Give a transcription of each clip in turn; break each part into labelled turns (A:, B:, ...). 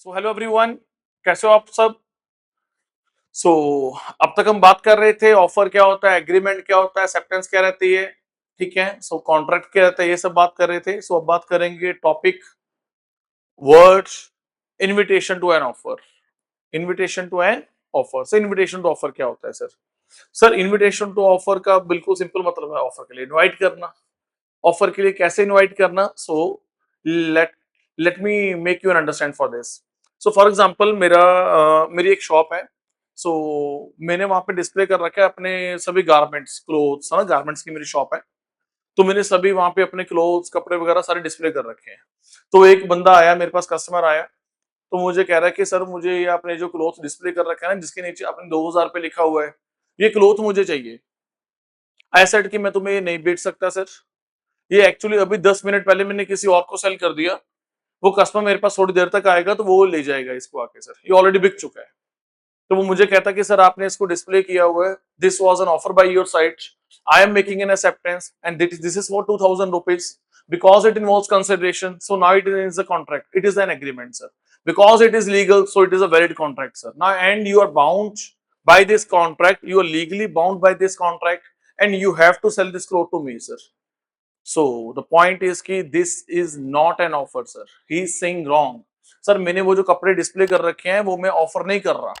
A: So hello everyone, कैसे हो आप सब। सो अब तक हम बात कर रहे थे ऑफर क्या होता है, एग्रीमेंट क्या होता है, एक्सेप्टेंस क्या रहती है। ठीक है, सो कॉन्ट्रैक्ट क्या रहता है, ये सब बात कर रहे थे। सो अब बात करेंगे topic words invitation to an offer. Invitation to an offer से इनविटेशन टू ऑफर क्या होता है sir. Sir invitation to offer का बिल्कुल सिंपल मतलब है ऑफर के लिए इनवाइट करना। ऑफर के लिए कैसे इनवाइट करना। So let let me make you an understand for this. So for example मेरी एक शॉप है। सो मैंने वहां पे डिस्प्ले कर रखा है अपने सभी गारमेंट्स क्लोथ्स है ना, गारमेंट्स की मेरी शॉप है। तो मैंने सभी वहां पे अपने क्लोथ्स कपड़े वगैरह सारे डिस्प्ले कर रखे हैं। तो एक बंदा आया मेरे पास, कस्टमर आया। तो मुझे कह रहा है कि सर मुझे ये आपने जो क्लोथ डिस्प्ले कर रखा है ना, जिसके नीचे आपने 2000 पे लिखा हुआ है, ये क्लोथ मुझे चाहिए। आई सेड कि मैं तुम्हें ये नहीं बेच सकता सर। ये एक्चुअली अभी 10 मिनट पहले मैंने किसी और को सेल कर दिया। वो कस्टमर मेरे पास थोड़ी देर तक आएगा तो वो ले जाएगा इसको आके, सर ये ऑलरेडी बिक चुका है। तो वो मुझे कहता कि सर आपने इसको डिस्प्ले किया हुआ है, this was an offer by your site, I am making an acceptance and this is for 2000 rupees because it involves consideration, so now it is a contract, it is an agreement sir, because it is legal, so it is a valid contract sir now, and you are bound by this contract, you are legally bound by this contract, and you have to sell this cloth to me sir. So the point is कि this is not an offer sir, he is saying wrong. Sir मैंने वो जो कपड़े display कर रखे हैं वो मैं ऑफर नहीं कर रहा।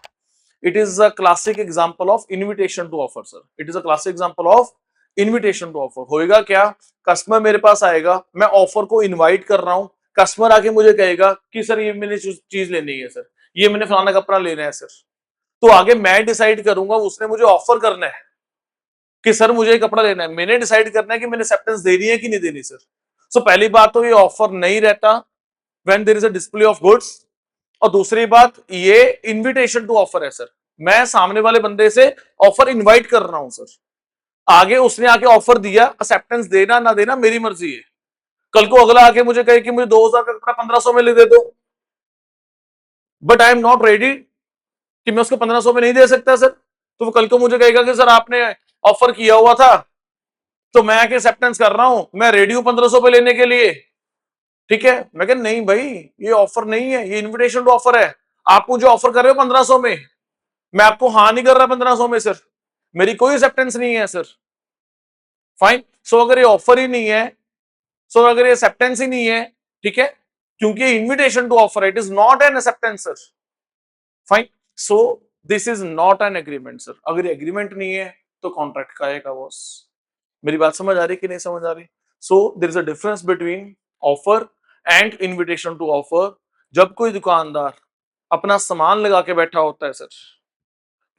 A: It is a classic example of invitation to offer sir, it is a classic example of invitation to offer. होएगा क्या, कस्टमर मेरे पास आएगा, मैं ऑफर को इनवाइट कर रहा हूं। कस्टमर आके मुझे कहेगा कि सर ये मैंने चीज लेनी है सर, ये मैंने फलाना कपड़ा लेना है सर। तो आगे मैं डिसाइड करूंगा, उसने मुझे ऑफर करना है कि सर मुझे ये कपड़ा लेना है, मैंने डिसाइड करना है कि मैंने एक्सेप्टेंस देनी है कि नहीं देनी सर। सो पहली बात तो ये ऑफर नहीं रहता when there is a display of goods, और दूसरी बात ये इनविटेशन टू ऑफर है सर। मैं सामने वाले बंदे से ऑफर इनवाइट कर रहा हूं सर। आगे उसने आके ऑफर दिया, एक्सेप्टेंस देना ना देना मेरी मर्जी है। कल को अगला आके मुझे कहे कि मुझे 2000 का कपड़ा 1500 में ले दे दो, but I am not ready कि मैं उसको 1500 में नहीं दे सकता सर। तो वो कल को मुझे कहेगा कि सर आपने ऑफर किया हुआ था तो मैं आके एक्सेप्टेंस कर रहा हूं, मैं रेडी हूं 1500 पे लेने के लिए। ठीक है, मैं कह नहीं भाई, ये ऑफर नहीं है, ये इनविटेशन टू ऑफर है। आप मुझे ऑफर कर रहे हो 1500 में, मैं आपको हाँ नहीं कर रहा 1500 में सर, मेरी कोई एक्सेप्टेंस नहीं है सर। फाइन। सो अगर ये ऑफर ही नहीं है, सो अगर ये एक्सेप्टेंस ही नहीं है, ठीक है, क्योंकि invitation to offer, it is not an acceptance sir. Fine. So this is not an agreement sir. अगर एग्रीमेंट नहीं है तो कॉन्ट्रैक्ट का आएगा बॉस। मेरी बात समझ आ रही कि नहीं समझ आ रही। So there is a difference between offer and invitation to offer. जब कोई दुकानदार अपना सामान लगा के बैठा होता है सर,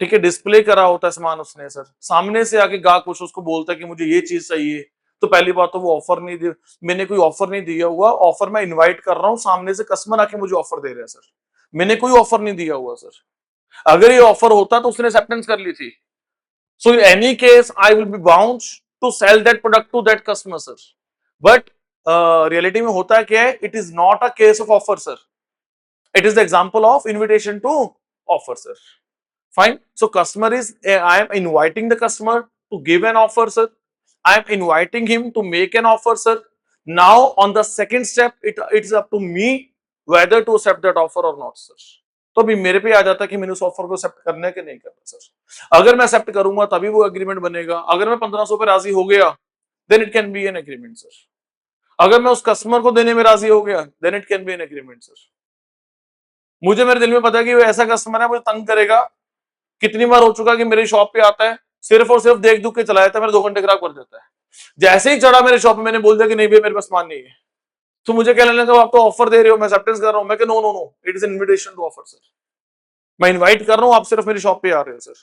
A: ठीक है, डिस्प्ले करा होता है सामान उसने सर, सामने से आके गाहक कुछ उसको बोलता है कि मुझे ये चीज चाहिए, तो पहली बात तो वो ऑफर नहीं दे, मैंने कोई ऑफर नहीं दिया हुआ, ऑफर मैं इनवाइट कर रहा हूँ, सामने से कस्टमर आके मुझे ऑफर दे रहा है सर, मैंने कोई ऑफर नहीं दिया हुआ सर। अगर ये ऑफर होता तो उसने एक्सेप्टेंस कर ली थी। So in any case I will be bound to sell that product to that customer sir. But reality में होता है क्या है, it is not a case of offer sir, it is the example of invitation to offer sir. Fine. So customer is, I am inviting the customer to give an offer sir, I am inviting him to make an offer sir. Now on the second step, it's up to me whether to accept that offer or not sir. तो अभी मेरे पे आ जाता है कि मैंने उस offer को एक्सेप्ट करना है कि नहीं करना सर। अगर मैं एक्सेप्ट करूंगा तभी वो एग्रीमेंट बनेगा। अगर मैं 1500 पे राजी हो गया then it can be an agreement sir. अगर मैं उस कस्टमर को देने में राजी हो गया then it can be an agreement sir. मुझे मेरे दिल में पता है कि वो ऐसा कस्टमर है मुझे तंग करेगा। कितनी बार हो चुका कि मेरी शॉप पे आता है, सिर्फ और सिर्फ देख दुख के चला जाता है, मेरे 2 घंटे खराब कर देता है। जैसे ही चढ़ा मेरे शॉप में मैंने बोल दिया कि नहीं भाई मेरे पास सामान नहीं है, तो मुझे क्या लेने का, आप तो ऑफर दे रहे हो, मैं एक्सेप्टेंस कर रहा हूं, मैं no no no, it is invitation to offer sir. मैं इनवाइट कर रहा हूं, आप सिर्फ मेरी शॉप पे आ रहे हो सर।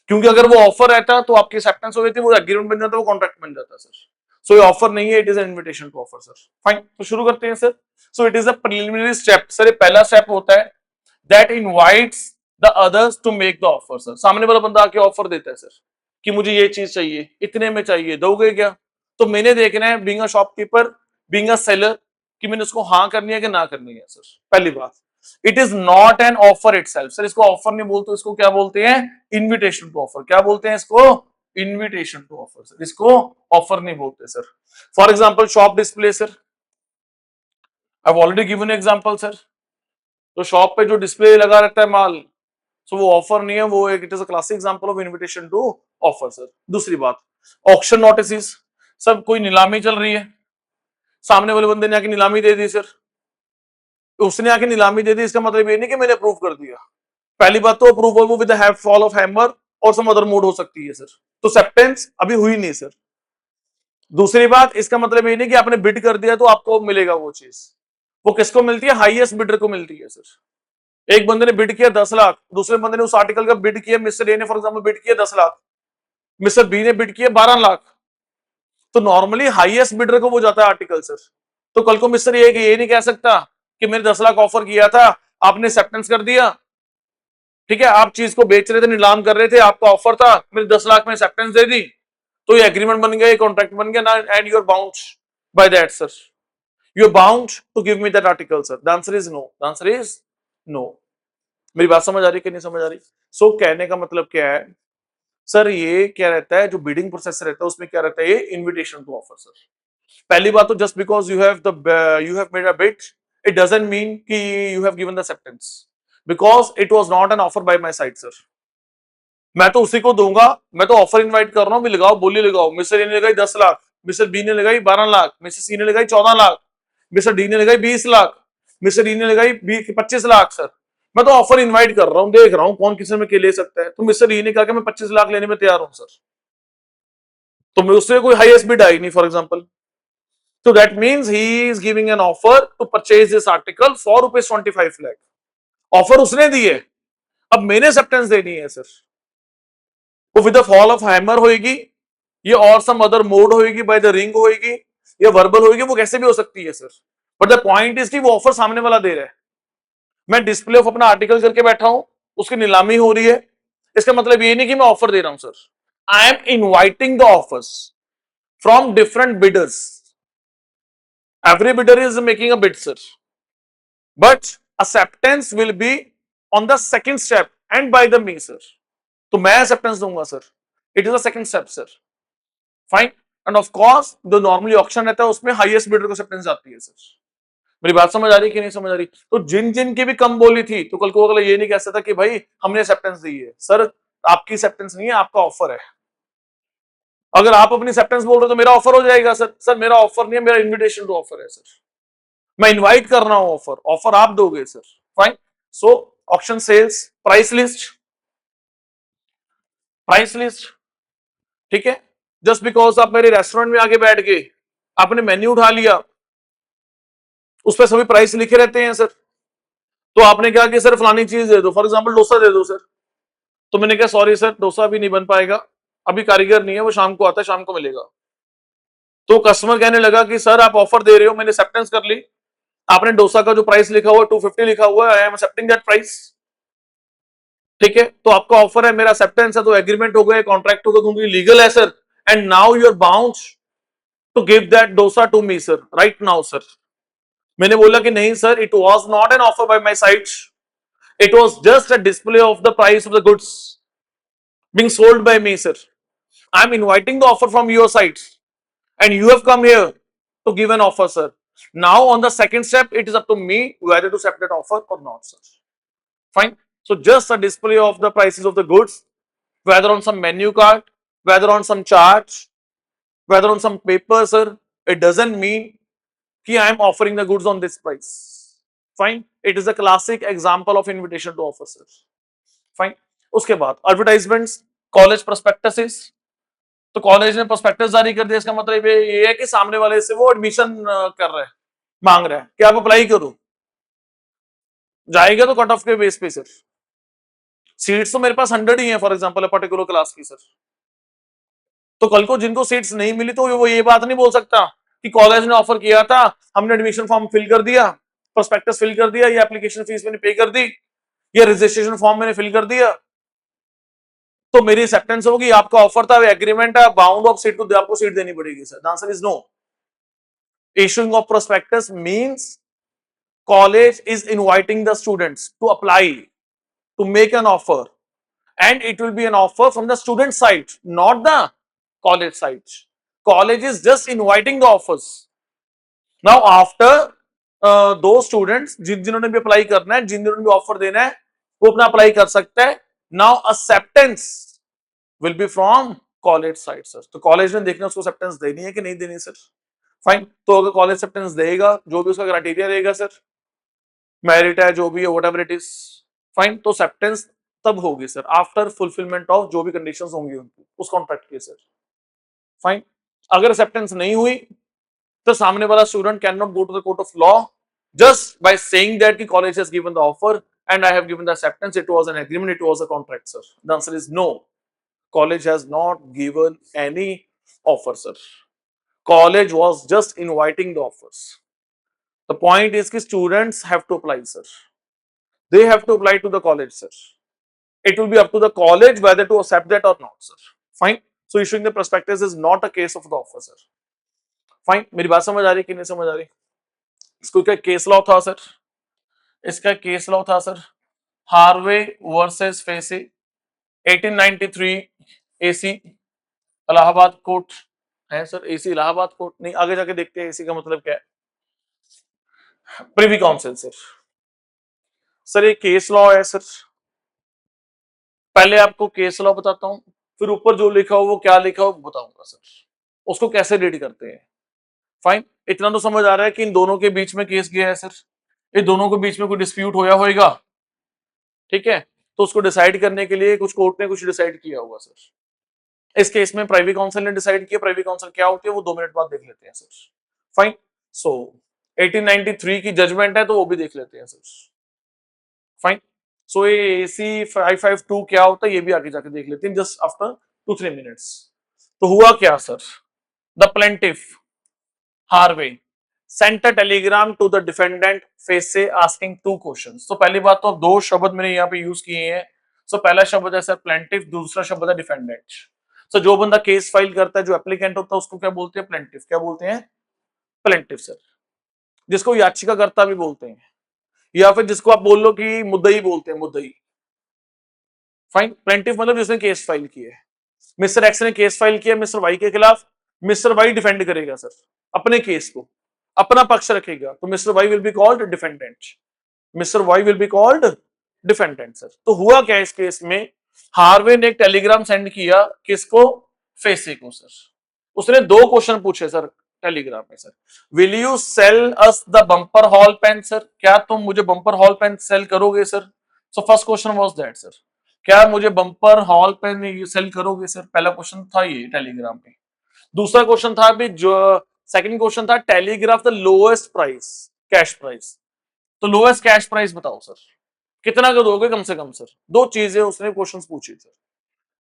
A: क्योंकि अगर वो ऑफर रहता तो आपकी एक्सेप्टेंस हो गई थी, वो एग्रीमेंट बन जाता, वो कॉन्ट्रैक्ट बन जाता सर। सो ये ऑफर नहीं है, it is an invitation to offer sir. Fine, तो शुरू करते हैं sir. So it is a preliminary step sir, ये पहला स्टेप होता है that invites the others to make the offer sir। सामने वाला बंदा आके ऑफर देता है सर कि मुझे ये चीज चाहिए, इतने में चाहिए, दोगे क्या। तो मैंने देखना है being a shopkeeper, being a seller, कि मैंने उसको हाँ करनी है कि ना करनी है सर। पहली बात, it is not an offer itself sir, इसको ऑफर नहीं बोलते, इसको क्या बोलते हैं, इनविटेशन टू ऑफर। क्या बोलते हैं इसको, इनविटेशन टू ऑफर सर, इसको ऑफर नहीं बोलते sir. For example shop display sir, I already given example sir. तो शॉप पे जो डिस्प्ले लगा रहता है माल, सो वो ऑफर नहीं है, वो एक it is a classic example of invitation to offer sir. दूसरी बात, ऑक्शन नोटिस, सब कोई नीलामी चल रही है, सामने वाले बंदे ने आके नीलामी दे दी सर, उसने आके नीलामी दे दी, इसका मतलब ये नहीं कि मैंने अप्रूव कर दिया। पहली बात तो अप्रूवल वो विद फॉल ऑफ हैमर और सम अदर मोड हो सकती है सर, तो एक्सेप्टेंस अभी हुई नहीं सर। दूसरी बात, इसका मतलब ये नहीं कि आपने बिड कर दिया तो आपको मिलेगा वो चीज, वो किसको मिलती है, हाईएस्ट बिडर को मिलती है सर। एक बंदे ने बिड किया 10 लाख, दूसरे बंदे ने उस आर्टिकल का बिड किया, मिस्टर ए ने फॉर एग्जाम्पल बिड किया 10 लाख, मिस्टर बी ने बिड किया 12 लाख, तो नॉर्मली हाईएस्ट बिडर को वो जाता है आर्टिकल सर। तो कल को मिस्टर ये नहीं कह सकता कि मैंने 10 लाख ऑफर किया था, आपने एक्सेप्टेंस कर दिया, ठीक है, आप चीज को बेच रहे थे, नीलाम कर रहे थे, आपका ऑफर था, मेरे 10 लाख में एक्सेप्टेंस दे दी, तो ये एग्रीमेंट बन गया, ये कॉन्ट्रैक्ट बन गया ना, and you are bound by that sir, you are bound to give me that article sir. The answer is no, the answer is no. मेरी बात समझ आ रही है कि नहीं समझ आ रही? सो कहने का मतलब क्या है सर, ये क्या रहता है, जो बिडिंग प्रोसेस रहता है उसमें क्या रहता है, ये इनविटेशन टू ऑफर सर। पहली बात तो just because you have made a bid, it doesn't mean कि you have given the acceptance, because it was not an offer by my side sir. मैं तो उसी को दूंगा, मैं तो ऑफर इनवाइट कर रहा हूँ, भी लगाओ, बोली लगाओ, मिस्टर ए ने लगाई 10 लाख, मिस्टर बी ने लगाई 12 लाख, मिस्टर सी ने लगाई 14 लाख, मिस्टर डी ने लगाई 20 लाख, मिस्टर ई ने लगाई 25 लाख सर। मैं तो ऑफर इनवाइट कर रहा हूँ, देख रहा हूँ कौन किसी में के ले सकता है, तो मिस्टर ई ने कहा कि मैं 25 लाख लेने में तैयार हूं सर, तो मैं उससे कोई हाईएस्ट बिड आई नहीं फॉर एग्जाम्पल, तो that means he is giving an offer to purchase this article for ₹25 lakh. Offer उसने दी है, अब मैंने एक्सेप्टेंस देनी है सर, वो with the fall of hammer होगी, ये और सम अदर मोड होगी, बाय द रिंग होगी, ये वर्बल होगी, वो कैसे भी हो सकती है sir, but the point is कि वो ऑफर सामने वाला दे रहा है, मैं डिस्प्ले ऑफ अपना आर्टिकल करके बैठा हूं, उसकी नीलामी हो रही है, इसका मतलब ये नहीं कि मैं ऑफर दे रहा हूं sir, I am inviting the offers from different bidders, every bidder is making a bid sir, but acceptance will be on the second step and by the me sir, तो मैं एक्सेप्टेंस दूंगा sir, it is a second step sir, fine. End of course जो normally auction रहता है उसमें highest bidder को acceptance जाती है सर। मेरी बात समझ आ रही है कि नहीं समझ आ रही? तो जिन जिन की भी कम बोली थी, तो कल को अगला ये नहीं कह सकता कि भाई हमने एक्सेप्टेंस दी है सर, आपकी एक्सेप्टेंस नहीं है, आपका ऑफर है। अगर आप अपनी एक्सेप्टेंस बोल रहे हो तो मेरा ऑफर हो जाएगा सर, सर मेरा ऑफर नहीं है, मेरा इन्विटेशन टू ऑफर है सर, मैं इनवाइट कर रहा हूं, ऑफर ऑफर आप दोगे sir, fine. So auction sales, price list, price list, ठीक है, जस्ट बिकॉज आप मेरे रेस्टोरेंट में आके बैठ गए, आपने मेन्यू उठा लिया, उस पर सभी प्राइस लिखे रहते हैं सर, तो आपने कहा कि सर फलानी चीज दे दो, फॉर एग्जाम्पल डोसा दे दो सर, तो मैंने कहा सॉरी सर डोसा अभी नहीं बन पाएगा, अभी कारीगर नहीं है, वो शाम को आता है, शाम को मिलेगा। तो कस्टमर कहने लगा कि सर आप ऑफर दे रहे हो, मैंने एक्सेप्टेंस कर ली, आपने डोसा का जो प्राइस लिखा हुआ 250 लिखा हुआ है, I am accepting that price, ठीक है, तो आपका ऑफर है, मेरा एक्सेप्टेंस है, तो एग्रीमेंट हो गया, कॉन्ट्रैक्ट हो गया, क्योंकि लीगल है sir, and now you are bound to give that dosa to me sir, right now sir. मैंने बोला कि नहीं sir, it was not an offer by my side, it was just a display of the price of the goods being sold by me sir, I am inviting the offer from your side and you have come here to give an offer sir, now on the second step it is up to me whether to accept that offer or not sir, fine. So just a display of the prices of the goods, whether on some menu card, whether on some chart, whether on some paper sir, it doesn't mean कि I am offering the goods on this price, fine. It is a classic example of invitation to offer sir, fine. उसके बाद advertisements, college प्रोस्पेक्टसेस, तो college ने prospectus जारी कर दिया, इसका मतलब ये है कि सामने वाले से वो एडमिशन कर रहा है, मांग रहा है कि आप अप्लाई करो, जाएगा तो कट ऑफ के बेस पे सर, सीट्स तो मेरे पास 100 ही है फॉर एग्जांपल पर्टिकुलर क्लास की सर, तो कल को जिनको सीट्स नहीं मिली तो वो ये बात नहीं बोल सकता कि कॉलेज ने ऑफर किया था, हमने एडमिशन फॉर्म फिल कर दिया, प्रोस्पेक्टस फिल कर दिया, या एप्लीकेशन फीस मैंने पे कर दी, या रजिस्ट्रेशन फॉर्म मैंने फिल कर दिया, तो मेरी एक्सेप्टेंस होगी, आपका ऑफर था, एग्रीमेंट है, बाउंड ऑफ सीट को आपको सीट देनी पड़ेगी sir. The answer is no. Issuing of prospectus means college is inviting the students to apply, to make an offer, and it will be an offer from the student side, not the college side. College is just inviting the offers. Now after दो students जिन्होंने भी apply करना है, जिन्होंने भी offer देना है, वो अपना अप्लाई कर सकता है। Now acceptance will be from college side sir. तो कॉलेज ने देखना उसको एक्सेप्टेंस देनी है कि नहीं देनी सर। फाइन, तो अगर कॉलेज एक्सेप्टेंस देगा, जो भी उसका क्राइटेरिया रहेगा सर, मेरिट है जो भी है, व्हाटएवर इट इज, फाइन, तो एक्सेप्टेंस तब होगी सर आफ्टर फुलफिलमेंट ऑफ जो भी कंडीशंस होंगी उनकी उस कॉन्ट्रैक्ट की सर। फाइन, अगर एक्सेप्टेंस नहीं हुई तो सामने वाला student can not go to the court of law just by saying that the college has given the offer and I have given the acceptance, it was an agreement, it was a contract, sir. The answer is no. College has not given any offer, sir. College was just inviting the offers. The point is that students have to apply, sir. They have to apply to the college, sir. It will be up to the college whether to accept that or not, sir. Fine. So issuing the prospectus is not a case of the offer, sir. Fine. मेरी बात समझ आ रही है कि नहीं समझ आ रही? इसको क्या केस लॉ था सर? इसका केस लॉ था sir Harvey versus facie 1893 AC Allahabad court है सर। एसी इलाहाबाद कोर्ट नहीं, आगे जाके देखते हैं एसी का मतलब क्या है। Privy Council sir. सर ये केस लॉ है सर। पहले आपको केस लॉ बताता हूं, फिर ऊपर जो लिखा हो वो क्या लिखा हो बताऊंगा सर, उसको कैसे रीड करते हैं। फाइन, इतना तो समझ आ रहा है कि इन दोनों के बीच में केस गया है सर, ये दोनों के बीच में कोई डिस्प्यूट होया होगा, ठीक है, तो उसको डिसाइड करने के लिए कुछ कोर्ट ने कुछ डिसाइड किया होगा सर। इस केस में प्राइवेट काउंसिल ने डिसाइड किया। प्राइवेट काउंसिल क्या होती है वो 2 मिनट बाद देख लेते हैं सर। फाइन, सो 1893 की जजमेंट है तो वो भी देख लेते हैं सर। फाइन, सो ये एसी 552 क्या होता है ये भी आगे जाके देख लेते हैं जस्ट आफ्टर 2-3 मिनट्स। तो हुआ क्या sir, the plaintiff Harvey sent a telegram to the defendant Fessy asking 2 questions। तो पहली बात तो दो शब्द मैंने यहाँ पे यूज किए हैं। सो पहला शब्द है सर प्लेंटिफ, दूसरा शब्द है डिफेंडेंट। सो जो बंदा केस फाइल करता है, जो एप्लीकेंट होता है, उसको क्या बोलते हैं? प्लेंटिफ। क्या बोलते हैं? प्लेंटिफ सर, जिसको याचिकाकर्ता भी बोलते हैं, या फिर जिसको आप बोल लो कि मुद्दई बोलते हैं, मुद्दई। फाइन, प्लेंटिफ मतलब जिसने केस फाइल किया है। मिस्टर एक्स ने केस फाइल किया मिस्टर वाई के खिलाफ, मिस्टर वाई डिफेंड करेगा सर अपने केस को, अपना पक्ष रखेगा, तो mister Y will be called defendant. Mister Y will be called defendant sir. तो हुआ क्या इस केस में, हार्वे ने एक टेलीग्राम सेंड किया किसको? फेसी को सर। उसने 2 क्वेश्चन पूछे सर टेलीग्राम में। Sir will you sell us the Bumper Hall Pen sir, क्या तुम मुझे बम्पर हॉल पेन सेल करोगे sir? So first question was that sir, क्या मुझे बम्पर हॉल पेन सेल करोगे सर? पहला क्वेश्चन था ये टेलीग्राम में। दूसरा क्वेश्चन था भी जो सेकंड क्वेश्चन था telegraph the lowest price, cash price. तो लोएस्ट कैश प्राइस बताओ सर, कितना का दोगे कम से कम सर? 2 चीजें उसने क्वेश्चंस पूछी सर,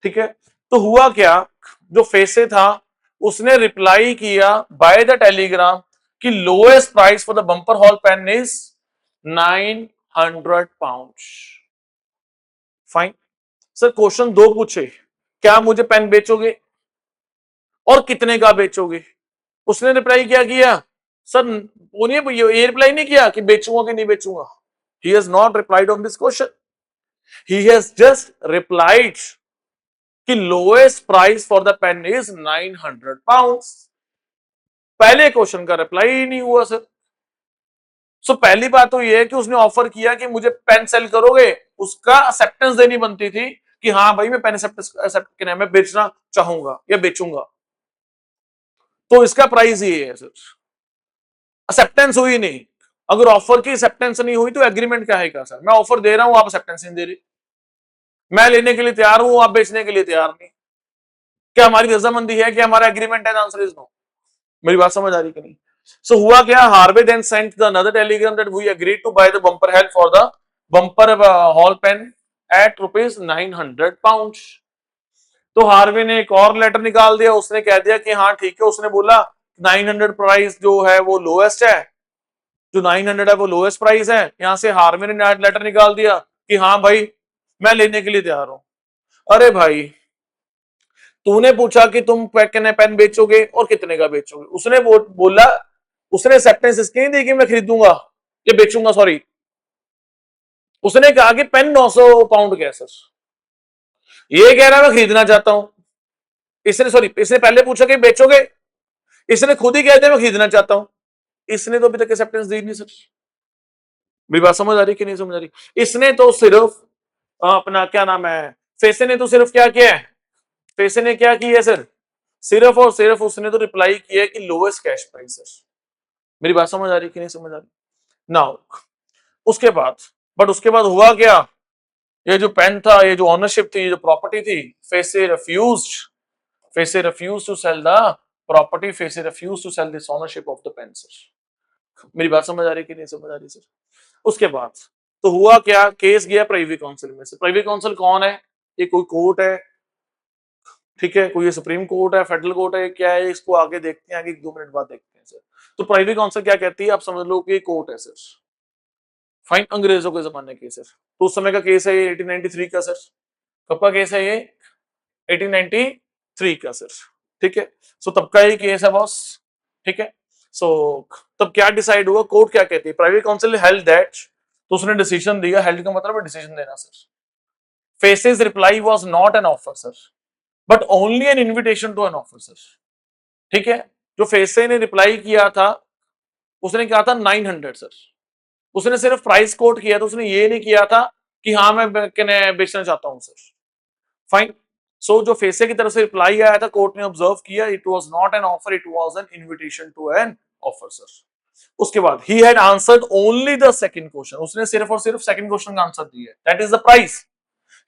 A: ठीक है। तो हुआ क्या, जो फेसे था उसने रिप्लाई किया बाय द टेलीग्राम कि lowest price for the Bumper Hall Pen is 900 pound. Fine sir, question 2 पूछे, क्या मुझे पेन बेचोगे और कितने का बेचोगे? उसने रिप्लाई क्या किया सर? वो नहीं, ये रिप्लाई नहीं किया कि बेचूंगा कि नहीं बेचूंगा। He has not replied on this question. He has just replied कि lowest price for the pen is 900 pounds। पहले क्वेश्चन का रिप्लाई ही नहीं हुआ सर। सो पहली बात तो ये है कि उसने ऑफर किया कि मुझे पेन सेल करोगे, उसका एक्सेप्टेंस देनी बनती थी कि हाँ भाई मैं पेन एक्सेप्ट मैं बेचना चाहूंगा या बेचूंगा, तो इसका प्राइस ये है सर। एक्सेप्टेंस हुई नहीं, अगर ऑफर की एक्सेप्टेंस नहीं हुई तो एग्रीमेंट क्या है का सर? मैं ऑफर दे रहा हूं, आप एक्सेप्टेंस नहीं दे रही, मैं लेने के लिए तैयार हूं, आप बेचने के लिए तैयार नहीं, क्या हमारी रजामंदी है, क्या हमारा एग्रीमेंट है? Answer is no. मेरी बात समझ आ रही कि नहीं? सो हुआ क्या, Harvey then sent the another telegram that we agreed to buy the Bumper help for the Bumper Hall Pen at rupees 900 pound. तो हार्वे ने एक और लेटर निकाल दिया, उसने कह दिया कि हाँ ठीक है, उसने बोला 900 प्राइस जो है वो लोएस्ट है, जो 900 है वो लोएस्ट प्राइस है। यहां से हार्वे ने लेटर निकाल दिया कि हाँ भाई मैं लेने के लिए तैयार हूं। अरे भाई तूने पूछा कि तुम पेन बेचोगे और कितने का बेचोगे, उसने बोला, उसने एक्सेप्टेंस इसकी नहीं दी कि मैं खरीदूंगा या बेचूंगा, सॉरी, उसने कहा कि पेन 900 पाउंड का है सर, ये कह रहा मैं खरीदना चाहता हूं। इसने पहले पूछा कि बेचोगे, इसने खुद ही कह दिया मैं खरीदना चाहता हूं। इसने तो अभी तक एक्सेप्टेंस दी नहीं सर। मेरी बात समझ आ रही कि नहीं समझ आ रही? इसने तो सिर्फ अपना क्या नाम है, फेसे ने तो सिर्फ क्या किया है, फेसे ने क्या किया है सर, सिर्फ और सिर्फ उसने तो रिप्लाई किया है कि लोएस्ट कैश प्राइस है। मेरी बात समझ आ रही कि नहीं समझ आ रही? नाउ उसके बाद, बट उसके बाद हुआ क्या, ये जो पेन था, ये जो ऑनरशिप थी, ये जो प्रॉपर्टी थी, Facey refused, Facey refuse to sell the property, Facey refuse to sell this ownership of the pen sir. मेरी बात समझ आ रही कि नहीं समझ आ रही सर? उसके बाद तो हुआ क्या, केस गया प्राइवेट काउंसिल में से। प्राइवेट काउंसिल कौन है, ये कोई कोर्ट है, ठीक है, कोई ये सुप्रीम कोर्ट है, फेडरल कोर्ट है, क्या है, इसको आगे देखते हैं, आगे 2 मिनट बाद देखते हैं सर। तो प्राइवेट काउंसिल क्या कहती है, आप समझ लो कि कोर्ट है सर। फाइन, अंग्रेजों के जमाने के सर, तो उस समय का केस है ये 1893 का सर। कब का केस है ये, 1893 का सर, ठीक है। सो तब का ही केस है बॉस, ठीक है। सो तब क्या डिसाइड हुआ, कोर्ट क्या कहती है, प्राइवेट काउंसिल हेल्ड दैट, तो उसने डिसीजन दिया, हेल्ड का मतलब है डिसीजन देना सर। फेसेस reply was not an offer sir, but only an invitation to an offer sir, ठीक है। जो फेसे ने रिप्लाई किया था, उसने क्या था 900 सर, उसने सिर्फ प्राइस कोट किया था, उसने ये नहीं किया था कि हाँ मैं बेचना चाहता हूं सर। फाइन, सो जो फेसे की तरफ से रिप्लाई आया था, कोर्ट ने ऑब्जर्व किया, it was not an offer, it was an invitation to an offer sir. उसके बाद he had answered only the second question, उसने सिर्फ और सिर्फ सेकंड क्वेश्चन का आंसर दिया, that is the price.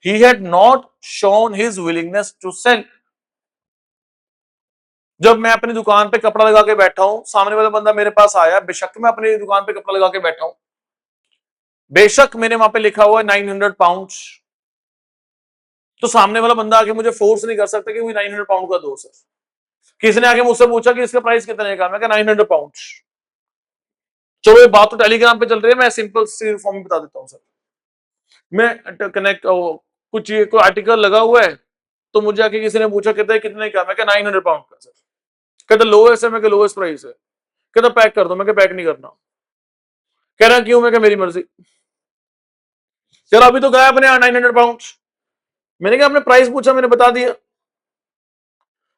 A: He had not shown his willingness to sell. जब मैं अपनी दुकान पे कपड़ा लगा के बैठा हूं, सामने वाला बंदा मेरे पास आया, बेशक मैं अपनी दुकान पे कपड़ा लगा के बैठा हूं, बेशक मैंने वहां पे लिखा हुआ है 900 पाउंड, तो सामने वाला बंदा आके मुझे फोर्स नहीं कर सकता कि 900 पाउंड का दो सर। किसी ने आके मुझसे पूछा कि इसका प्राइस कितने का, मैं कहा 900 पाउंड। चलो ये बात तो टेलीग्राम पे चल रही है, मैं सिंपल सी फॉर्म में बता देता हूँ सर। मैं कनेक्ट कुछ कोई आर्टिकल लगा हुआ है, तो मुझे आके किसी ने पूछा कहता है कितने का, मैं कहा 900 पाउंड का सर। कहता लोएस्ट है, मैं लोएस्ट प्राइस है। कहता पैक कर दो, मैं पैक नहीं करना। कह रहा क्यों, मैं मेरी मर्जी। चलो अभी तो गया अपने 900 पाउंड। मैंने कहा आपने प्राइस पूछा, मैंने बता दिया,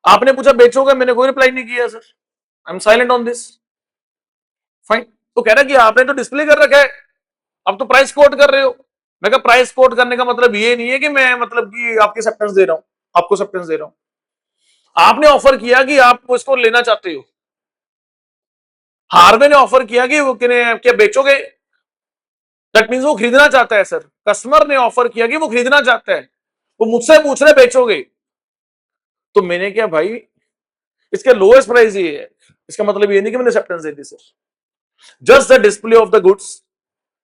A: आपने पूछा बेचोगे, मैंने कोई रिप्लाई नहीं किया sir, I am silent on this. Fine, तो कह रहा कि आपने तो डिस्प्ले कर रखा है, अब तो प्राइस कोट कर रहे हो। मैं कहा प्राइस कोट करने का मतलब ये नहीं है कि मैं मतलब कि आपकी एक्सेप्टेंस दे रहा हूं, आपको एक्सेप्टेंस दे रहा हूं। आपने ऑफर किया कि आप इसको लेना चाहते हो, हार्वे ने ऑफर किया कि वो क्या बेचोगे, दैट मींस वो खरीदना चाहता है सर। कस्टमर ने ऑफर किया कि वो खरीदना चाहता है, वो मुझसे पूछ रहे बेचोगे, तो मैंने क्या भाई, इसके लोएस्ट प्राइस ये है, इसका मतलब ये नहीं कि मैंने एक्सेप्टेंस दे दी sir. Just the display of the goods,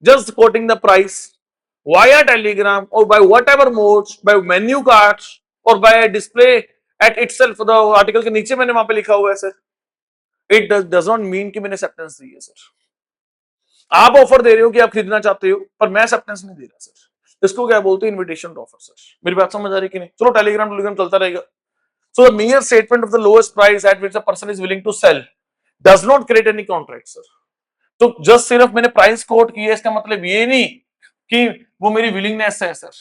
A: just quoting the price via telegram or by whatever modes, by menu cards or by a display at itself, the article के नीचे मैंने वहां पे लिखा हुआ है sir. it does not mean कि मैंने acceptance दी है सर। आप ऑफर दे रहे हो कि आप खरीदना चाहते हो, पर मैं acceptance नहीं दे रहा सर। इसको क्या बोलते हैं, इन्विटेशन टू ऑफर सर। मेरी बात समझ आ रही कि नहीं? चलो टेलीग्राम चलता रहेगा। So the mere statement of the lowest price at which a person is willing to sell does not create any contract sir। तो जस्ट सिर्फ मैंने प्राइस कोट की है, इसका मतलब ये नहीं कि वो मेरी विलिंगनेस है sir.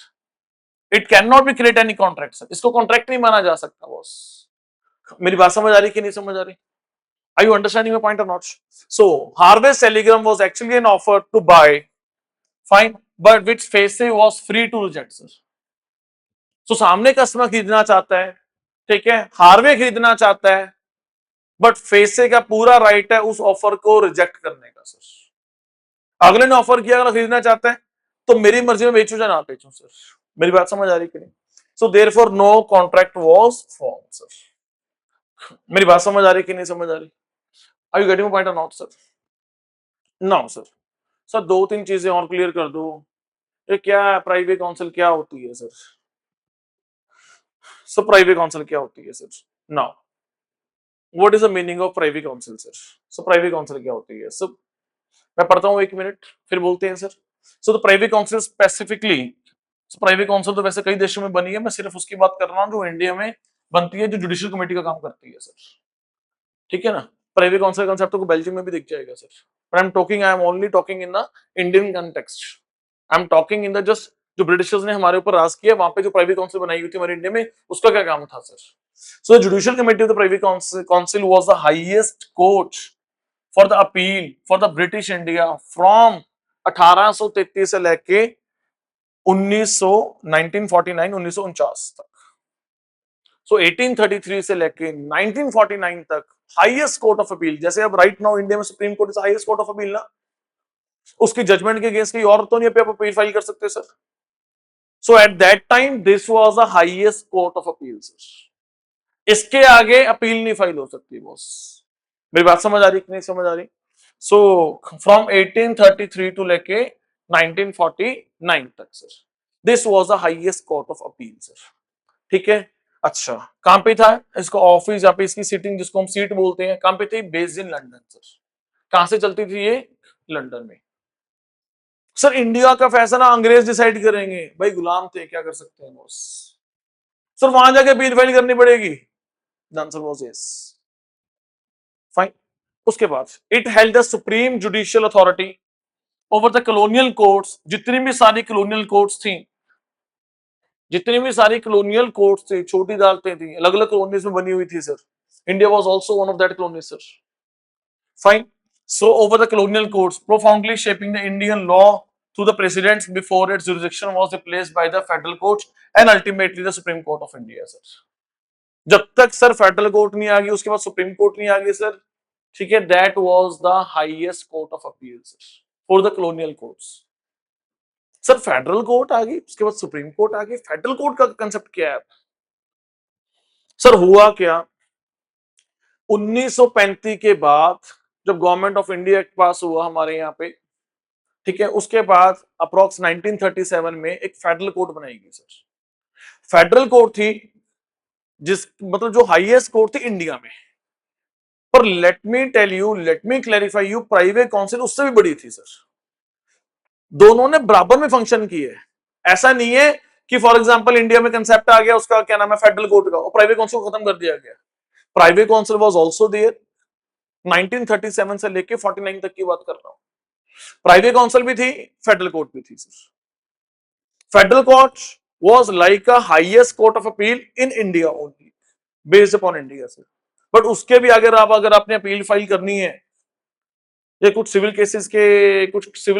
A: It can not be create any contract sir, इसको कॉन्ट्रैक्ट नहीं माना जा सकता बॉस। मेरी बात समझ आ रही कि नहीं समझ आ रही? Are you understanding my point और not? So Harvey's telegram was actually an offer to buy, fine, but which Facey was free to reject sir. सो सामने कस्टमर खरीदना चाहता है, ठीक है, हार्वे खरीदना चाहता है, बट फेसे का पूरा राइट है उस ऑफर को रिजेक्ट करने का सर। अगले ने ऑफर किया, अगर खरीदना चाहता है तो मेरी मर्जी में बेचूं या ना बेचूं सर। मेरी बात समझ आ रही कि नहीं? So therefore no contract was form sir. मेरी बात समझ आ रही कि नहीं समझ आ रही? आर यू गेटिंग पॉइंट और not sir? Now sir, sir 2-3 चीजें और क्लियर कर दो। ये क्या है, प्राइवेट काउंसिल क्या होती है सर? सर प्राइवेट काउंसिल क्या होती है sir? Now what is the meaning of private counsel sir? So private counsel क्या होती है सर? मैं पढ़ता हूं 1 मिनट, फिर बोलते हैं sir. So the private counsel specifically, private counsel तो वैसे कई देशों में बनी है, मैं सिर्फ उसकी बात कर रहा हूँ जो इंडिया में बनती है, जो जुडिशियल कमेटी का काम करती है सर, ठीक है ना। प्राइवेट काउंसिल कंसेप्ट को बेल्जियम में भी दिख जाएगा sir. But I am only talking in the Indian context. I am talking in the just जो ब्रिटिशर्स ने हमारे ऊपर राज किया, वहां पे जो प्राइवेट काउंसिल बनाई हुई थी हमारे इंडिया में, उसका क्या काम था sir? So judicial committee of the private council was the highest court for the appeal for the British India from 1833 से लेके 1949 तक। सो 1833 से लेके 1949 तक हाईएस्ट कोर्ट ऑफ अपील, जैसे अब राइट नाउ इंडिया में supreme court is highest court of appeal ना, उसकी जजमेंट के अगेंस्ट कहीं और तो नहीं पे अपील फाइल कर सकते sir. So at that time this was the highest court of appeal sir. इसके आगे अपील नहीं फाइल हो सकती बॉस। मेरी बात समझ आ रही कि नहीं समझ आ रही? सो फ्रॉम 1833 टू लेके 1949 तक sir this was the highest court of appeal sir. ठीक है, अच्छा कहां पे था इसका ऑफिस, या पे इसकी सीटिंग जिसको हम सीट बोलते हैं, कहां पे थी? Based in London sir. कहां से चलती थी ये? लंदन में। सर इंडिया का फैसला अंग्रेज डिसाइड करेंगे, भाई गुलाम थे, क्या कर सकते हैं बॉस। सर वहां जाके अपील फाइल करनी पड़ेगी। Answer was yes. फाइन। उसके बाद it held the supreme judicial authority over the colonial courts. जितनी भी सारी कॉलोनियल कोर्ट्स थी, जितनी भी सारी कॉलोनियल कोर्ट्स थी, छोटी अदालतें थी, अलग अलग कॉलोनीज में बनी हुई थी sir. India was also one of that colony sir. Fine. So over the colonial courts, profoundly shaping the Indian law through the precedents before its jurisdiction was replaced by the federal courts and ultimately the Supreme Court of India sir। जब तक sir federal court नहीं आ गई, उसके बाद supreme court नहीं आ गई sir, ठीक है, that was the highest court of appeal sir for the colonial courts. Sir federal court आ गई, उसके बाद सुप्रीम कोर्ट आ गई, फेडरल कोर्ट का कंसेप्ट क्या है? सर हुआ क्या, 1935 के बाद जब गवर्नमेंट ऑफ इंडिया एक्ट पास हुआ हमारे यहाँ पे, ठीक है, उसके बाद अप्रोक्स 1937 में एक फेडरल कोर्ट बनाई गई सर। फेडरल कोर्ट थी जिस मतलब जो हाईएस्ट कोर्ट थी इंडिया में। पर let me tell you, let me clarify you, private council उससे भी बड़ी थी सर। दोनों ने बराबर में फंक्शन किए। ऐसा नहीं है कि फॉर एग्जांपल इंडिया में कंसेप्ट आ गया उसका क्या नाम है फेडरल कोर्ट का, और प्राइवेट काउंसिल को खत्म कर दिया गया। Private council was also there. 1937 से लेके 49 तक की बात कर रहा हूं। प्राइवेट काउंसिल भी थी, फेडरल कोर्ट भी थी sir. Federal Court was like a highest court of appeal in India only, based upon India sir. But उसके भी अगर आपने अपील फाइल करनी है, ये कुछ सिविल